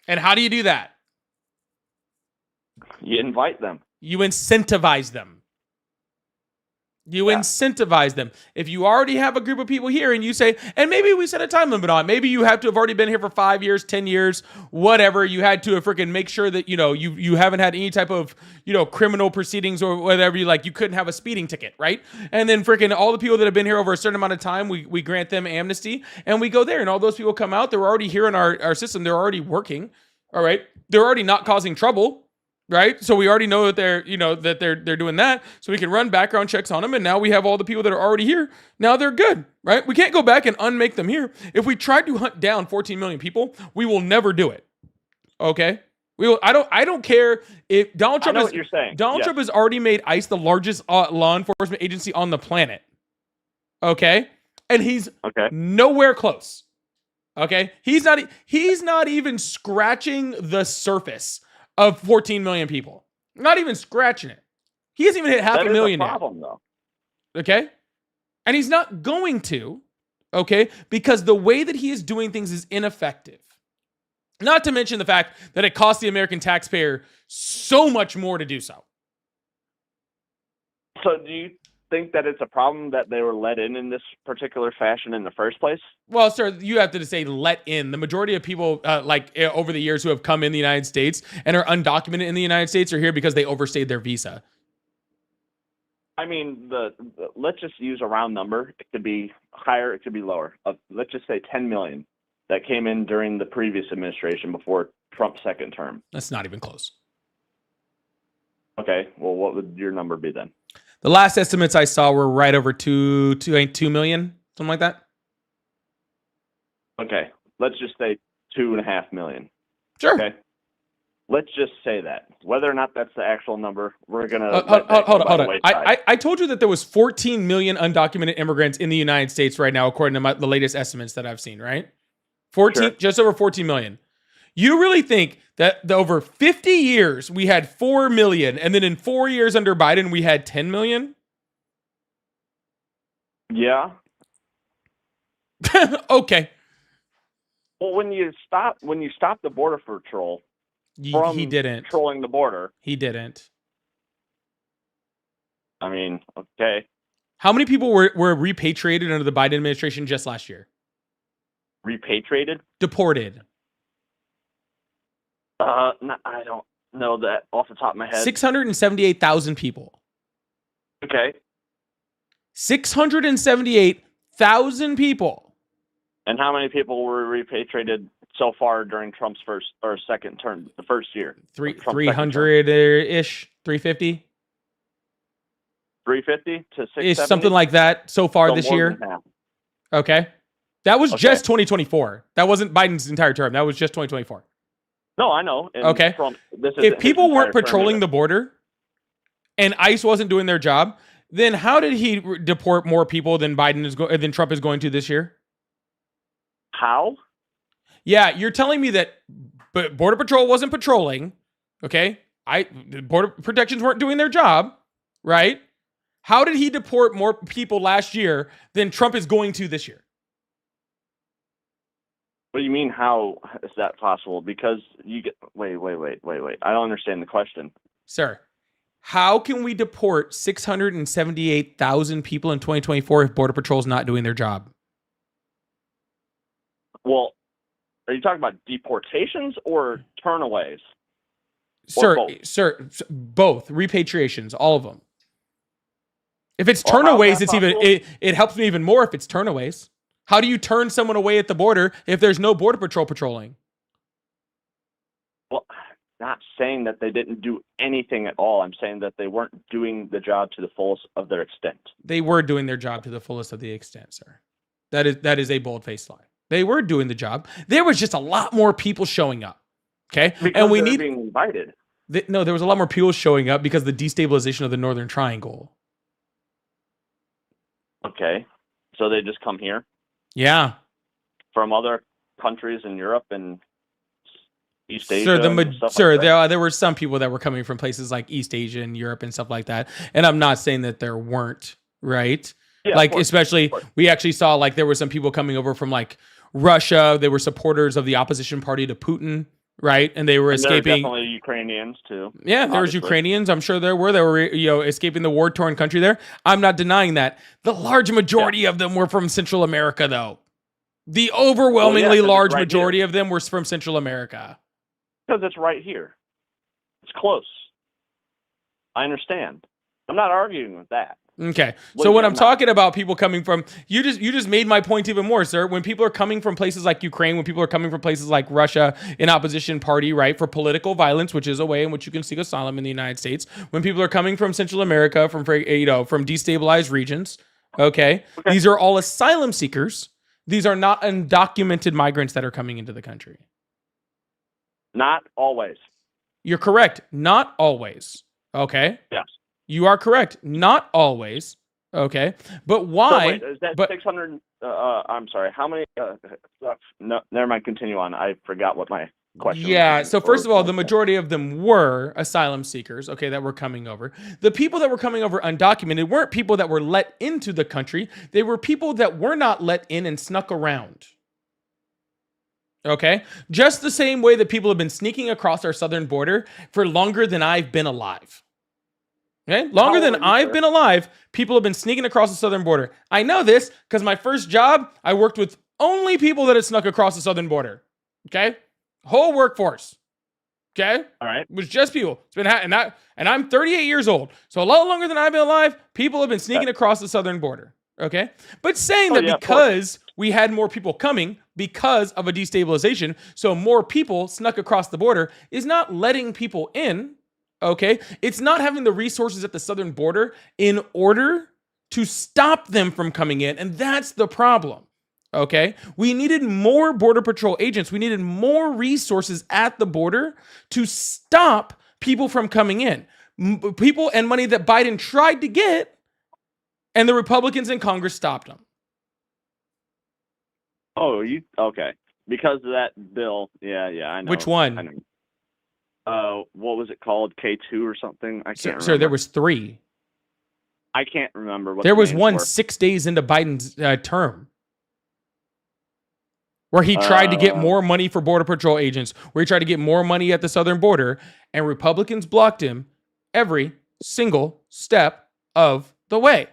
And how do you do that? You invite them. You incentivize them. You incentivize them. If you already have a group of people here and you say, and maybe we set a time limit on it. Maybe you have to have already been here for 5 years, 10 years, whatever. You had to freaking make sure that, you haven't had any type of, criminal proceedings or whatever. You couldn't have a speeding ticket, right? And then freaking all the people that have been here over a certain amount of time, we grant them amnesty and we go there and all those people come out. They're already here in our system. They're already working. All right. They're already not causing trouble. Right, so we already know that they're doing that, so we can run background checks on them, and now we have all the people that are already here. Now they're good, right? We can't go back and unmake them here. If we tried to hunt down 14 million people, we will never do it. Okay, we will. I don't care if Donald Trump. I know what you're saying. Donald Trump has already made ICE the largest law enforcement agency on the planet. Okay, and he's nowhere close. Okay, he's not even scratching the surface of 14 million people. Not even scratching it. He hasn't even hit half a million yet. That is a problem, though. Okay? And he's not going to, okay? Because the way that he is doing things is ineffective. Not to mention the fact that it costs the American taxpayer so much more to do so. So do you think that it's a problem that they were let in this particular fashion in the first place? Well, sir, you have to say let in. The majority of people, over the years who have come in the United States and are undocumented in the United States are here because they overstayed their visa. I mean, let's just use a round number. It could be higher, it could be lower. Let's just say 10 million that came in during the previous administration before Trump's second term. That's not even close. Okay, well, what would your number be then? The last estimates I saw were right over 2 million, something like that. Okay, let's just say 2.5 million. Sure. Okay, let's just say that. Whether or not that's the actual number, we're gonna hold on. I told you that there was 14 million undocumented immigrants in the United States right now, according to the latest estimates that I've seen. Right, just over 14 million. You really think that over 50 years we had 4 million, and then in 4 years under Biden we had 10 million? Yeah. Okay. Well, when you stop the border patrol he didn't patrolling the border, he didn't. I mean, okay. How many people were repatriated under the Biden administration just last year? Repatriated? Deported. No, I don't know that off the top of my head. 678,000 people. Okay. 678,000 people. And how many people were repatriated so far during Trump's first or second term, the first year? 300-ish, 350? 350 to 670? Is something like that so far this year. Okay. That was just 2024. That wasn't Biden's entire term. That was just 2024. No, I know. And okay. Trump, if people weren't patrolling the border and ICE wasn't doing their job, then how did he deport more people than than Trump is going to this year? How? Yeah, you're telling me that Border Patrol wasn't patrolling, okay? Border Protections weren't doing their job, right? How did he deport more people last year than Trump is going to this year? What do you mean, how is that possible? Because you get... Wait. I don't understand the question. Sir, how can we deport 678,000 people in 2024 if Border Patrol is not doing their job? Well, are you talking about deportations or turnaways? Sir, both. Repatriations, all of them. If it's turnaways, it helps me even more if it's turnaways. How do you turn someone away at the border if there's no Border Patrol patrolling? Well, not saying that they didn't do anything at all. I'm saying that they weren't doing the job to the fullest of their extent. They were doing their job to the fullest of the extent, sir. That is a bold-faced lie. They were doing the job. There was just a lot more people showing up. Okay? Because and we they're need being invited. No, there was a lot more people showing up because of the destabilization of the Northern Triangle. Okay. So they just come here? Yeah. From other countries in Europe and East Asia? There were some people that were coming from places like East Asia and Europe and stuff like that. And I'm not saying that there weren't, right? Yeah, like, especially, we actually saw, like, there were some people coming over from, like, Russia. They were supporters of the opposition party to Putin, right? And they were escaping. There are definitely Ukrainians too. Yeah, there was Ukrainians. I'm sure there were. They were, escaping the war-torn country there. I'm not denying that. The large majority of them were from Central America, though. The overwhelmingly large majority of them were from Central America. Because it's right here. It's close. I understand. I'm not arguing with that. Okay. So when I'm talking about people coming from, you just made my point even more, sir. When people are coming from places like Ukraine, when people are coming from places like Russia, an opposition party, right, for political violence, which is a way in which you can seek asylum in the United States. When people are coming from Central America, from destabilized regions, okay, these are all asylum seekers. These are not undocumented migrants that are coming into the country. Not always. You're correct. Not always. Okay. Yes. You are correct. Not always. Okay. But why? So wait, is that 600? I'm sorry. How many? No, never mind. Continue on. I forgot what my question was. Yeah. So first of all, the majority of them were asylum seekers, okay, that were coming over. The people that were coming over undocumented weren't people that were let into the country. They were people that were not let in and snuck around. Okay. Just the same way that people have been sneaking across our southern border for longer than I've been alive. Okay, longer than I've been alive, people have been sneaking across the southern border. I know this because my first job, I worked with only people that had snuck across the southern border. Okay, whole workforce. Okay, all right, it was just people. It's been and I'm 38 years old, so a lot longer than I've been alive. People have been sneaking across the southern border. Okay, but saying that because we had more people coming because of a destabilization, so more people snuck across the border is not letting people in. Okay, it's not having the resources at the southern border in order to stop them from coming in, and that's the problem. Okay, we needed more Border Patrol agents. We needed more resources at the border to stop people from coming in. People and money that Biden tried to get, and the Republicans in Congress stopped them. Oh, okay? Because of that bill, yeah, I know. Which one? I know. What was it called? K2 or something? I can't remember. Sir, there was 3. I can't remember what there was names one were. 6 days into Biden's term, where he tried to get more money for Border Patrol agents, where he tried to get more money at the southern border, and Republicans blocked him every single step of the way.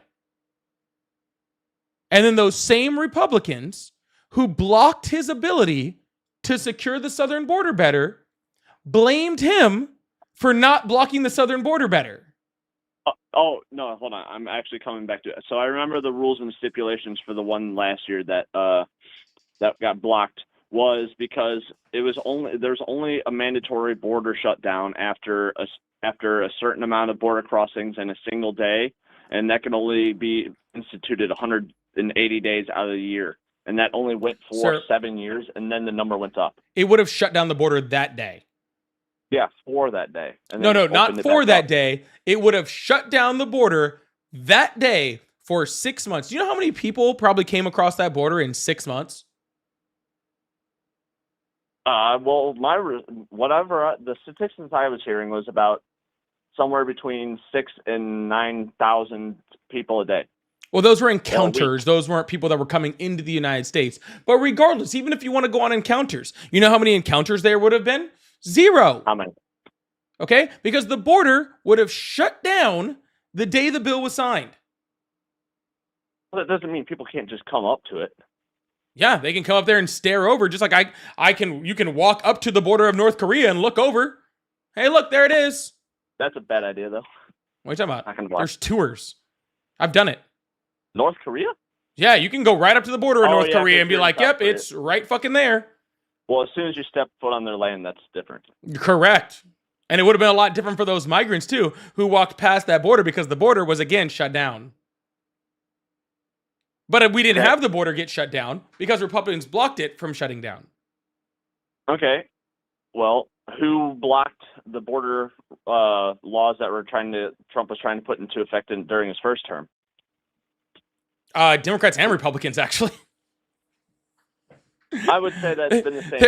And then those same Republicans who blocked his ability to secure the southern border better blamed him for not blocking the southern border better. Oh, no, hold on. I'm actually coming back to it. So I remember the rules and stipulations for the one last year that got blocked was because there's only a mandatory border shutdown after a certain amount of border crossings in a single day, and that can only be instituted 180 days out of the year. And that only went for 7 years, and then the number went up. It would have shut down the border that day. Yeah, for that day. And no, not for that day. It would have shut down the border that day for 6 months. Do you know how many people probably came across that border in 6 months? Well, the statistics I was hearing was about somewhere between 6,000 and 9,000 people a day. Well, those were encounters. Those weren't people that were coming into the United States. But regardless, even if you want to go on encounters, you know how many encounters there would have been? 0. How many? Okay? Because the border would have shut down the day the bill was signed. Well, that doesn't mean people can't just come up to it. Yeah, they can come up there and stare over, just like you can walk up to the border of North Korea and look over. Hey, look, there it is. That's a bad idea, though. What are you talking about? There's tours. I've done it. North Korea? Yeah, you can go right up to the border of North Korea and be like, yep, it's right fucking there. Well, as soon as you step foot on their land, that's different. Correct. And it would have been a lot different for those migrants, too, who walked past that border because the border was, again, shut down. But we didn't have the border get shut down because Republicans blocked it from shutting down. Okay. Well, who blocked the border laws that Trump was trying to put into effect during his first term? Democrats and Republicans, actually. I would say that's been the same.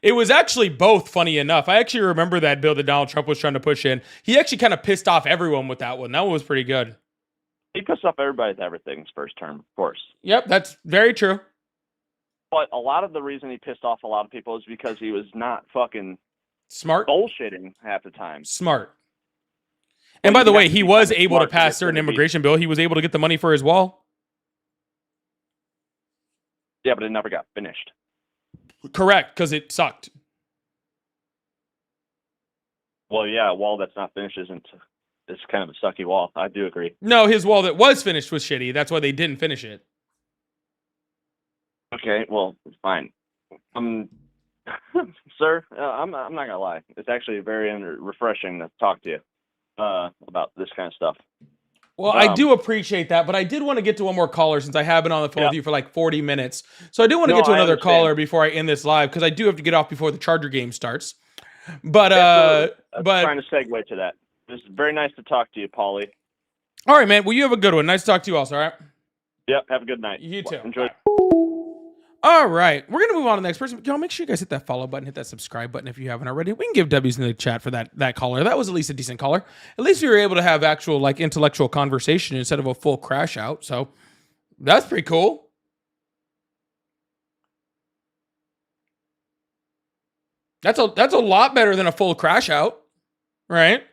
It was actually both, funny enough. I actually remember that bill that Donald Trump was trying to push in. He actually kind of pissed off everyone with that one. That one was pretty good. He pissed off everybody with everything his first term, of course. Yep, that's very true. But a lot of the reason he pissed off a lot of people is because he was not fucking smart, bullshitting half the time. Smart. And by the way, he was able to pass certain immigration bill. He was able to get the money for his wall. Yeah, but it never got finished. Correct, because it sucked. Well, yeah, a wall that's not finished isn't. It's kind of a sucky wall. I do agree. No, his wall that was finished was shitty. That's why they didn't finish it. Okay, well, fine. Sir, I'm not gonna lie. It's actually very refreshing to talk to you about this kind of stuff. Well, I do appreciate that, but I did want to get to one more caller since I have been on the phone with you for like 40 minutes. So I do want to get to another caller before I end this live because I do have to get off before the Charger game starts. But I'm trying to segue to that. It's very nice to talk to you, Paulie. All right, man. Well, you have a good one. Nice to talk to you also, all right? Yep, have a good night. You too. Enjoy. All right, we're gonna move on to the next person. Y'all, make sure you guys hit that follow button, hit that subscribe button if you haven't already. We can give W's in the chat for that caller. That was at least a decent caller. At least we were able to have actual like intellectual conversation instead of a full crash out. So that's pretty cool. That's a lot better than a full crash out, right?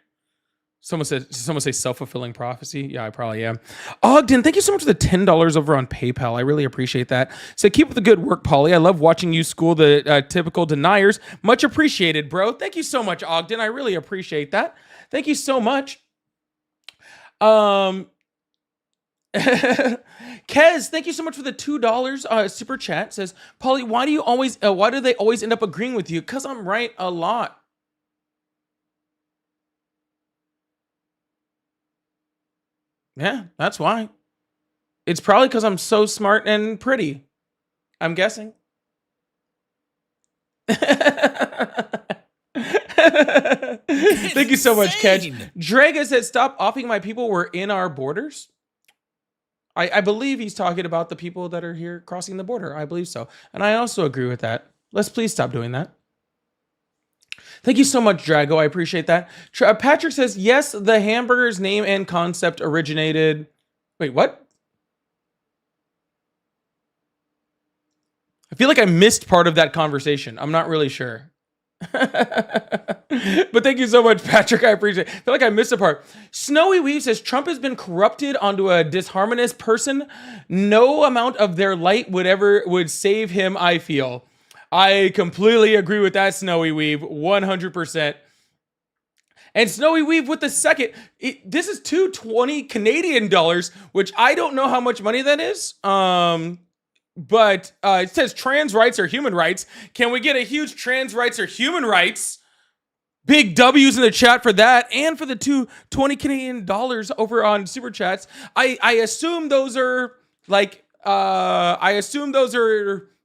Someone say self-fulfilling prophecy. Yeah, I probably am. Ogden, thank you so much for the $10 over on PayPal. I really appreciate that. So keep up the good work, Paulie. I love watching you school the typical deniers. Much appreciated, bro. Thank you so much, Ogden. I really appreciate that. Thank you so much. Kez, thank you so much for the $2 super chat. Says, Paulie, why do they always end up agreeing with you? Because I'm right a lot. Yeah, that's why. It's probably because I'm so smart and pretty. I'm guessing. Thank you so much, Kedge. Draga said, stop offing my people. We're in our borders. I believe he's talking about the people that are here crossing the border. I believe so. And I also agree with that. Let's please stop doing that. Thank you so much, Drago. I appreciate that. Patrick says, yes, the hamburger's name and concept originated... Wait, what? I feel like I missed part of that conversation. I'm not really sure. But thank you so much, Patrick. I appreciate it. I feel like I missed a part. Snowy Weave says, Trump has been corrupted onto a disharmonious person. No amount of their light would save him, I feel. I completely agree with that, Snowy Weave, 100%. And Snowy Weave with the second. This is $220 Canadian dollars, which I don't know how much money that is. But it says trans rights are human rights. Can we get a huge trans rights are human rights? Big W's in the chat for that, and for the $220 Canadian dollars over on Super Chats. I assume those are like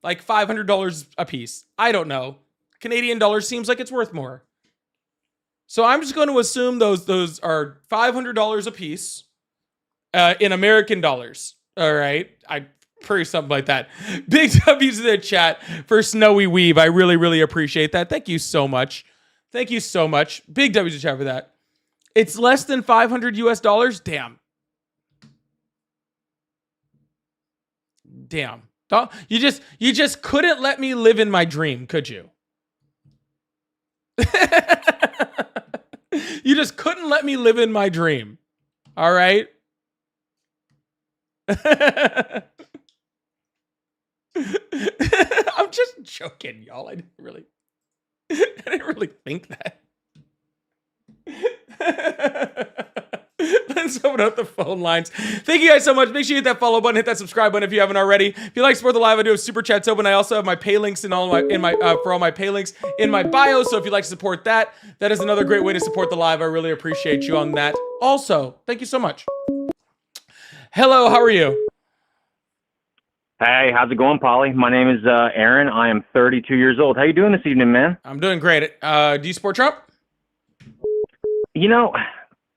like $500 a piece. I don't know. Canadian dollars seems like it's worth more. So I'm just going to assume those are $500 a piece in American dollars. All right. I pretty something like that. Big W's in the chat for Snowy Weave. I really, really appreciate that. Thank you so much. Thank you so much. Big W's in the chat for that. It's less than $500 US. Damn. Damn. You just couldn't let me live in my dream, could you? You just couldn't let me live in my dream. All right? I'm just joking, y'all. I didn't really think that. Let's open up the phone lines. Thank you guys so much. Make sure you hit that follow button, hit that subscribe button if you haven't already. If you like to support the live, I do have super chats open. I also have my pay links for all my pay links in my bio. So if you'd like to support that, that is another great way to support the live. I really appreciate you on that. Also, thank you so much. Hello, how are you? Hey, how's it going, Polly? My name is Aaron. I am 32 years old. How you doing this evening, man? I'm doing great. Do you support Trump? You know,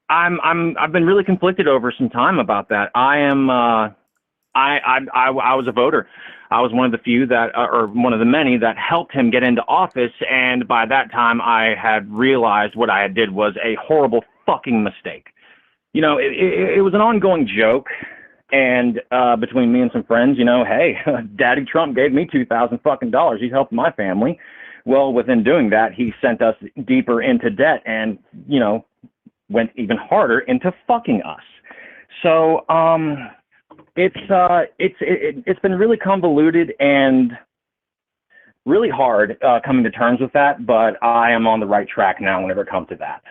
I've been really conflicted over some time about that. I was a voter. I was one of the few that, or one of the many that helped him get into office, and by that time I had realized what I did was a horrible fucking mistake. You know, it was an ongoing joke And between me and some friends, you know, hey, Daddy Trump gave me $2,000 He's helped my family. Well, within doing that, he sent us deeper into debt and, you know, went even harder into fucking us. So it's been really convoluted and really hard coming to terms with that, but I am on the right track now whenever it comes to that.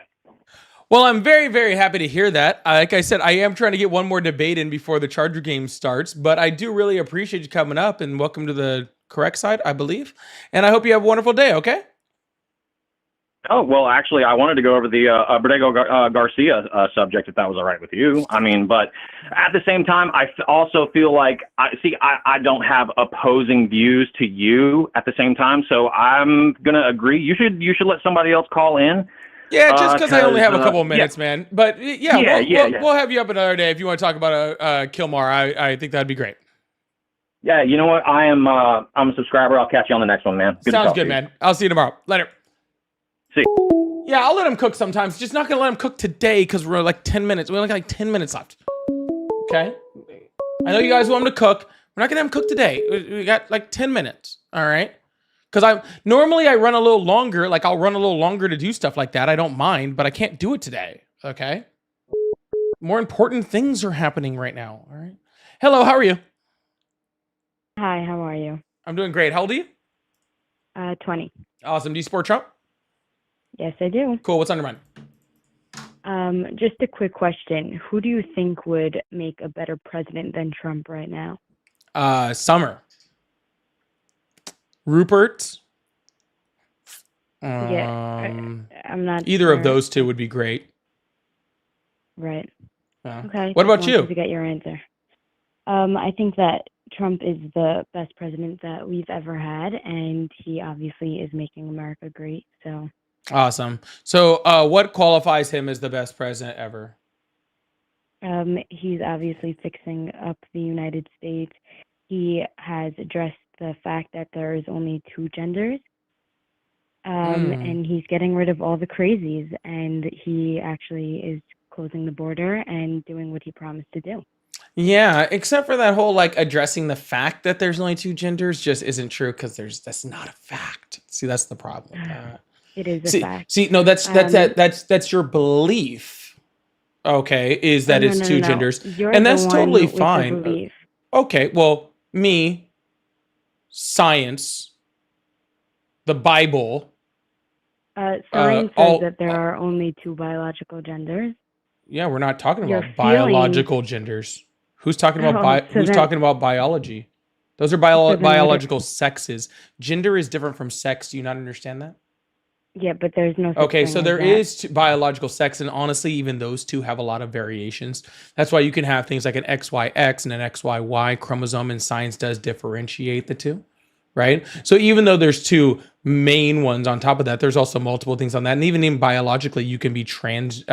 Well, I'm very, very happy to hear that. Like I said, I am trying to get one more debate in before the Charger game starts, but I do really appreciate you coming up, and welcome to the correct side, I believe. And I hope you have a wonderful day, okay? Oh, well, actually, I wanted to go over the Borrego Garcia subject, if that was all right with you. I mean, but at the same time, I also feel like, I don't have opposing views to you at the same time, so I'm going to agree. You should let somebody else call in. Yeah, just because I only have a couple of minutes, man. But Yeah. We'll have you up another day if you want to talk about Kilmar. I think that'd be great. Yeah, you know what? I'm a subscriber. I'll catch you on the next one, man. Sounds good, man. I'll see you tomorrow. Later. See. Yeah, I'll let him cook sometimes. Just not gonna let him cook today because we're like 10 minutes. We only got like 10 minutes left. Okay. I know you guys want him to cook. We're not gonna have him cook today. We got like 10 minutes. All right. Because I run a little longer. Like I'll run a little longer to do stuff like that. I don't mind, but I can't do it today. Okay. More important things are happening right now. All right. Hello, how are you? Hi, how are you? I'm doing great. How old are you? 20. Awesome. Do you support Trump? Yes, I do. Cool. What's on your mind? Just a quick question. Who do you think would make a better president than Trump right now? Summer. Rupert. I'm not Either sure. of those two would be great. Right. Yeah. Okay. What about you? To get your answer. I think that Trump is the best president that we've ever had, and he obviously is making America great. So. Awesome. So, what qualifies him as the best president ever? He's obviously fixing up the United States. He has addressed the fact that there is only two genders. And he's getting rid of all the crazies, and he actually is closing the border and doing what he promised to do. Yeah, except for that whole like addressing the fact that there's only two genders just isn't true because that's not a fact. See, that's the problem with that. It is a fact. See, no, that's your belief. Okay, is that it's two genders, and that's totally fine. Okay, well, me, science, the Bible. Science says that there are only two biological genders. Yeah, we're not talking about biological genders. Who's talking about talking about biology? Those are biological sexes. Gender is different from sex. Do you not understand that? Yeah, but there's no. Okay, so there is biological sex, and honestly, even those two have a lot of variations. That's why you can have things like an XYX and an XYY chromosome, and science does differentiate the two, right? So even though there's two main ones on top of that, there's also multiple things on that, and even biologically, you can be trans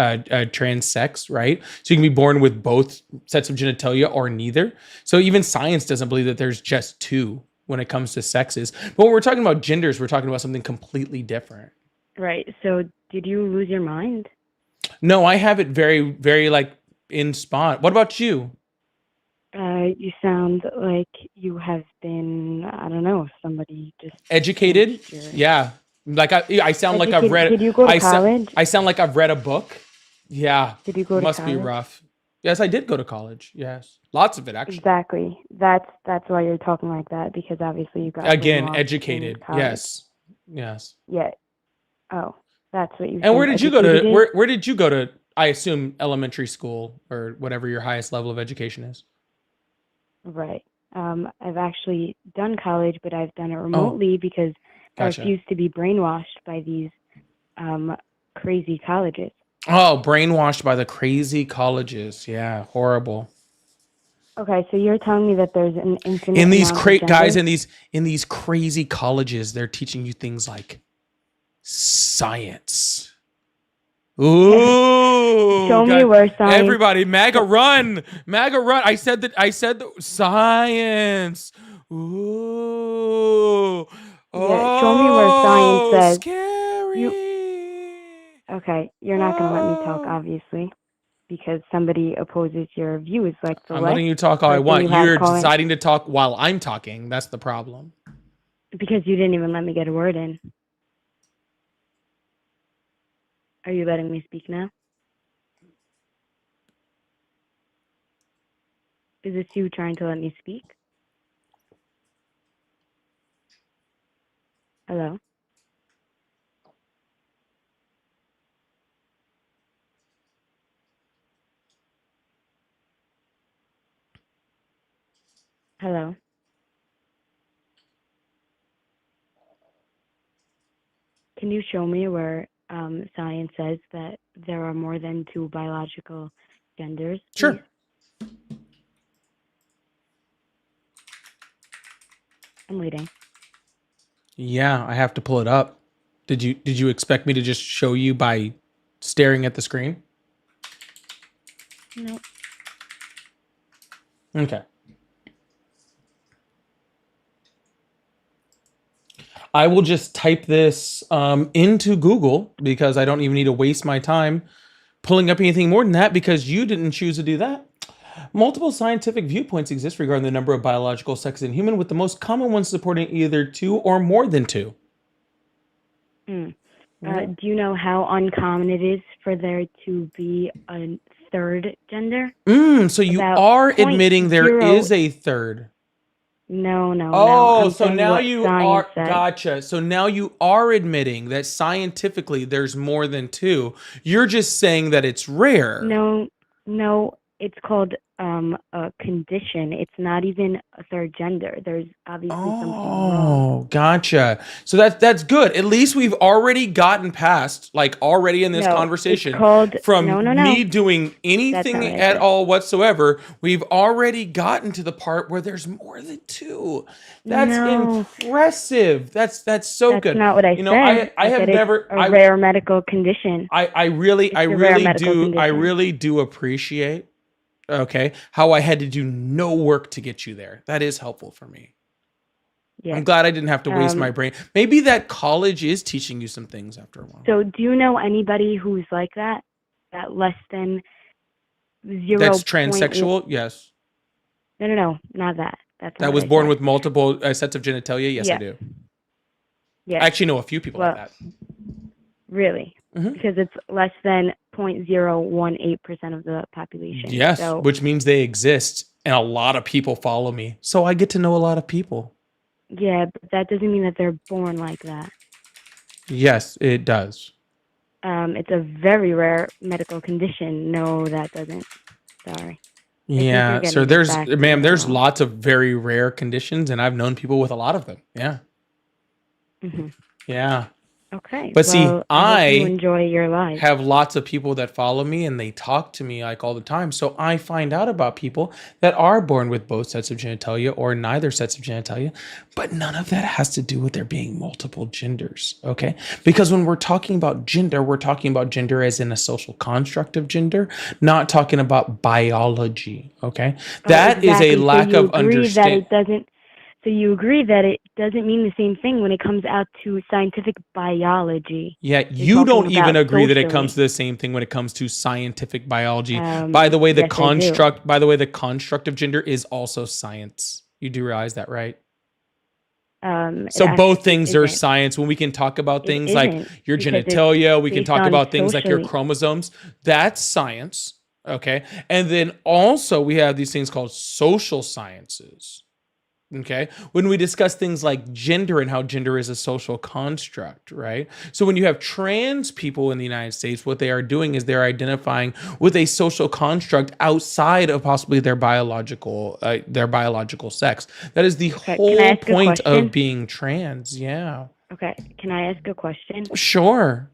sex, right? So you can be born with both sets of genitalia or neither. So even science doesn't believe that there's just two when it comes to sexes. But when we're talking about genders, we're talking about something completely different. Right. So did you lose your mind? No, I have it very, very like in spot. What about you? You sound like you have been, I don't know, somebody just educated. Yeah. Like I sound like I've read. Did you go to college? I sound like I've read a book. Yeah. Did you go to college? Must be rough. Yes, I did go to college. Yes. Lots of it, actually. Exactly. That's why you're talking like that, because obviously you got again educated. Yes. Yes. Yeah. Oh, that's what you. And where did you go to? Where did you go to? I assume elementary school or whatever your highest level of education is. Right. I've actually done college, but I've done it remotely because I refuse to be brainwashed by these crazy colleges. Oh, brainwashed by the crazy colleges. Yeah, horrible. Okay, so you're telling me that there's an infinite in these guys in these crazy colleges, they're teaching you things like science. Ooh, show me where science. Everybody, MAGA run, MAGA run. I said that science. Ooh, yeah, show me where science says. Scary. Okay, you're not gonna let me talk, obviously. because somebody opposes your views, like the I'm left letting you talk all I person want. you had You're calling, deciding to talk while I'm talking. That's the problem. because you didn't even let me get a word in. Are you letting me speak now? Is this you trying to let me speak? Hello? Hello? Can you show me where science says that there are more than two biological genders? Sure. Please? I'm waiting. Yeah, I have to pull it up. Did you expect me to just show you by staring at the screen? No. Okay. I will just type this into Google because I don't even need to waste my time pulling up anything more than that because you didn't choose to do that. Multiple scientific viewpoints exist regarding the number of biological sexes in human, with the most common ones supporting either two or more than two. Do you know how uncommon it is for there to be a third gender? So you are admitting there is a third. No. Oh, I'm so saying now what you science are says. gotcha. So now you are admitting that scientifically there's more than two. You're just saying that it's rare. No, it's called a condition. It's not even a third gender. There's obviously something wrong. Oh, gotcha. So that's good. At least we've already gotten past, like already in this conversation, it's called, from no. me doing anything what I at said. all whatsoever. We've already gotten to the part where there's more than two. That's impressive. That's so good. That's not what I said. I have said never it's a rare medical condition. I really do appreciate how I had to do no work to get you there. That is helpful for me. Yeah. I'm glad I didn't have to waste my brain. Maybe that college is teaching you some things after a while. So do you know anybody who's like that? That less than 0. That's transsexual? Yes. No, not that. That's not that was what I born said. with multiple sets of genitalia? Yes, I do. Yeah. I actually know a few people like that. Really? Because it's less than 0.018% of the population. Yes, So, which means they exist and a lot of people follow me. So I get to know a lot of people. yeah, but that doesn't mean that they're born like that. Yes, it does. It's a very rare medical condition. No, that doesn't. Sorry. Yeah, so there's lots of very rare conditions, and I've known people with a lot of them. Yeah. Yeah. Okay. But see, hope you enjoy your life. have lots of people that follow me and they talk to me like all the time. So I find out about people that are born with both sets of genitalia or neither sets of genitalia, but none of that has to do with there being multiple genders. Okay. Because when we're talking about gender as in a social construct of gender, not talking about biology. Okay. That is a lack of understanding. So you agree that it doesn't mean the same thing when it comes out to scientific biology. Yeah, you don't even agree that it comes to the same thing when it comes to scientific biology. By the way, the construct of gender is also science. You do realize that, right? So both things are science. When we can talk about things like your genitalia, we can talk about things like your chromosomes. That's science, okay? And then also we have these things called social sciences. Okay. When we discuss things like gender and how gender is a social construct, right? So when you have trans people in the United States, what they are doing is they're identifying with a social construct outside of possibly their biological sex. That is the whole point of being trans. Yeah. Okay. Can I ask a question? Sure.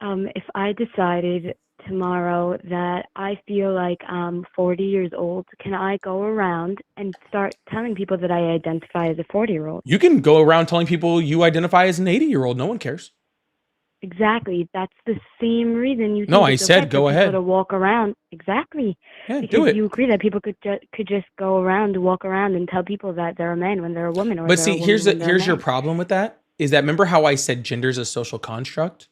If I decided tomorrow that I feel like I'm 40 years old, can I go around and start telling people that I identify as a 40-year-old? You can go around telling people you identify as an 80-year-old. No one cares. Exactly. That's the same reason you. No, I said go ahead. To walk around. Exactly. Yeah, because do it. You agree that people could just go around, walk around, and tell people that they're a man when they're a woman. Or but see, here's your problem with that. Is that remember how I said gender is a social construct?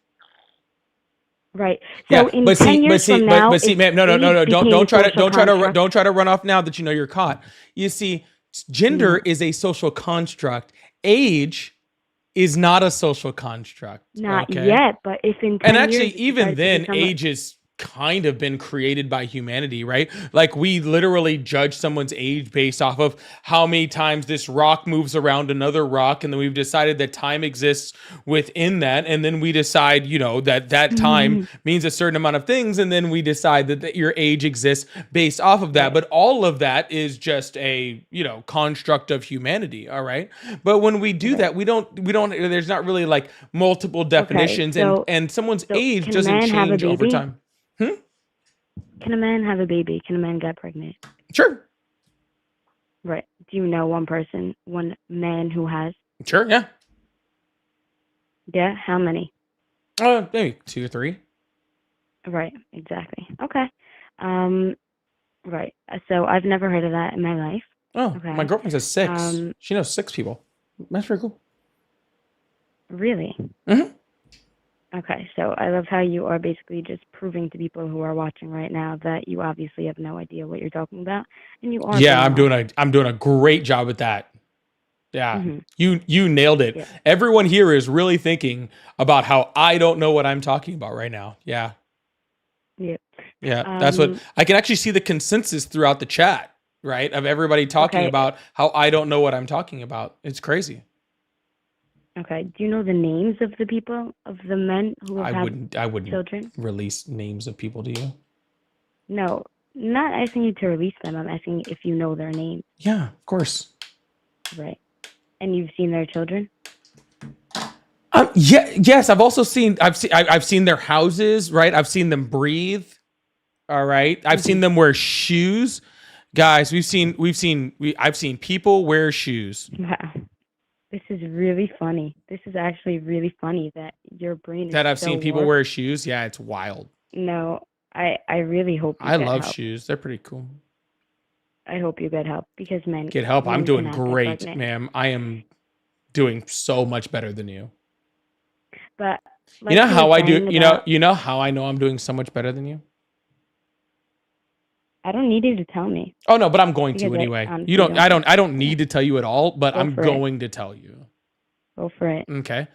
Right. Yeah, So in 10 years from now, but see, if ma'am, no, age became don't a social construct, don't try to run off now that you know you're caught. You see, gender is a social construct. Age is not a social construct. not Okay. yet, but if in 10 And years actually, it even decides to then, become age is kind of been created by humanity, right? Like we literally judge someone's age based off of how many times this rock moves around another rock, and then we've decided that time exists within that, and then we decide, you know, that time means a certain amount of things, and then we decide that your age exists based off of that. But all of that is just a, you know, construct of humanity, all right? But when we do that, we don't there's not really like multiple definitions, and someone's age doesn't change over time. Can a man have a baby? Can a man get pregnant? Sure. Right. Do you know one man who has? Sure, yeah. Yeah, how many? Maybe 2 or 3. Right, exactly. Okay. Right. So I've never heard of that in my life. Oh, okay. My girlfriend says 6. She knows 6 people. That's pretty cool. Really? Mm-hmm. Okay, so I love how you are basically just proving to people who are watching right now that you obviously have no idea what you're talking about, and you are. Yeah, I'm doing a great job at that. Yeah, you nailed it. Yeah. Everyone here is really thinking about how I don't know what I'm talking about right now. Yeah. Yeah. Yeah, that's what I can actually see the consensus throughout the chat, right? Of everybody talking about how I don't know what I'm talking about. It's crazy. Okay. Do you know the names of the people, of the men who have I wouldn't children? Release names of people, do you? No, not asking you to release them. I'm asking if you know their names. Yeah, of course. Right. And you've seen their children? Yes, I've seen their houses, right? I've seen them breathe. All right. I've seen them wear shoes. Guys, I've seen people wear shoes. Wow. This is really funny. This is actually really funny that your brain is that I've so seen people warped. wear shoes. Yeah, it's wild. No, I really hope you I get love help. shoes. They're pretty cool. I hope you get help because men Get help. I'm doing cannot get great, pregnant. ma'am. I am doing so much better than you. But like you know you how were I do. saying You know how I know I'm doing so much better than you. I don't need you to tell me. Oh no, but I'm going Because to anyway. honestly You don't. I don't need to tell you at all. But I'm going to tell you. Go for it. Okay.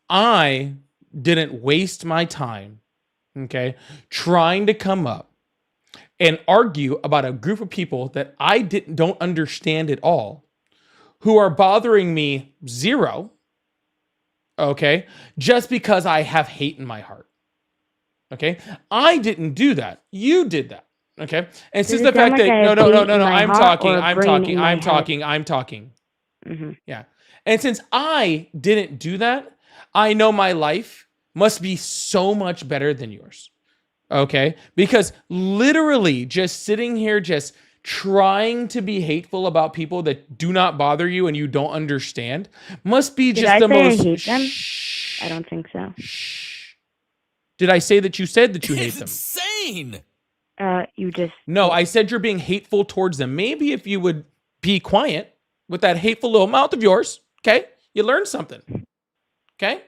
I didn't waste my time. Okay, trying to come up and argue about a group of people that I don't understand at all, who are bothering me zero. Okay, just because I have hate in my heart. Okay, I didn't do that. You did that. Okay, and since the fact that no, I'm talking. Mm-hmm. Yeah, and since I didn't do that, I know my life must be so much better than yours. Okay, because literally just sitting here, just trying to be hateful about people that do not bother you and you don't understand must be just the most. I hate them? I don't think so. Did I say that you said that you hate them? Insane. You just. No, I said you're being hateful towards them. Maybe if you would be quiet with that hateful little mouth of yours, okay, you learned something. Okay.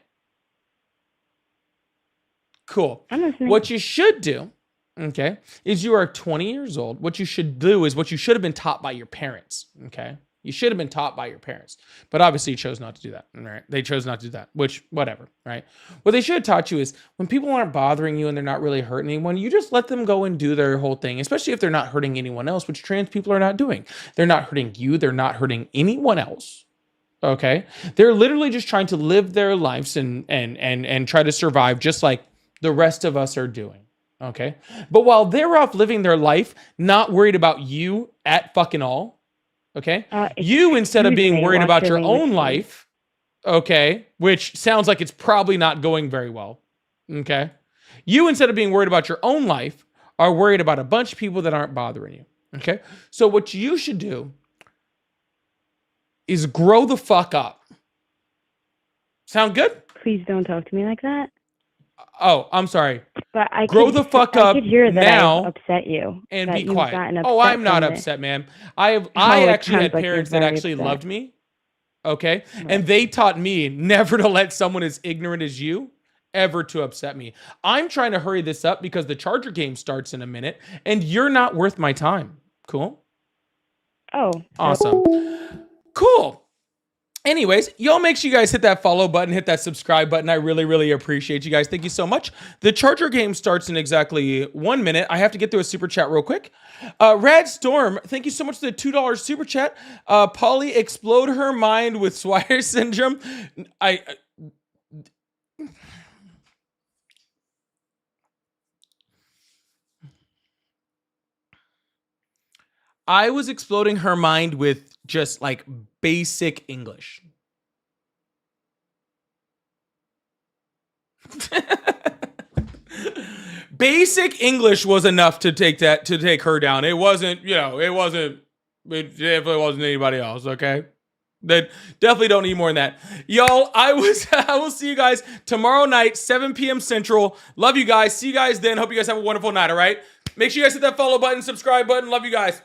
Cool. What you should do, okay, is you are 20 years old. What you should do is what you should have been taught by your parents, okay? You should have been taught by your parents, but obviously you chose not to do that, right? They chose not to do that, which, whatever, right? What they should have taught you is when people aren't bothering you and they're not really hurting anyone, you just let them go and do their whole thing, especially if they're not hurting anyone else, which trans people are not doing. They're not hurting you. They're not hurting anyone else. Okay? They're literally just trying to live their lives and try to survive just like the rest of us are doing. Okay. But while they're off living their life, not worried about you at fucking all. Okay. You, instead of being worried about your own life, okay, which sounds like it's probably not going very well. Okay. You, instead of being worried about your own life, are worried about a bunch of people that aren't bothering you. Okay. So what you should do is grow the fuck up. Sound good? Please don't talk to me like that. Oh, I'm sorry. But I grow the fuck up now. I've upset you and be quiet. Oh, I'm not upset, man. I actually had parents that actually loved me. Okay, and they taught me never to let someone as ignorant as you ever to upset me. I'm trying to hurry this up because the Charger game starts in a minute, and you're not worth my time. Cool? Oh. Awesome. Cool. Anyways, y'all make sure you guys hit that follow button, hit that subscribe button. I really, really appreciate you guys. Thank you so much. The Charger game starts in exactly 1 minute. I have to get through a super chat real quick. Rad Storm, thank you so much for the $2 super chat. Polly, explode her mind with Swire syndrome. I was exploding her mind with just like basic English. Basic English was enough to take her down. It wasn't, it definitely wasn't anybody else, okay? They definitely don't need more than that. Y'all, I will see you guys tomorrow night, 7 p.m. Central. Love you guys. See you guys then. Hope you guys have a wonderful night, all right? Make sure you guys hit that follow button, subscribe button. Love you guys.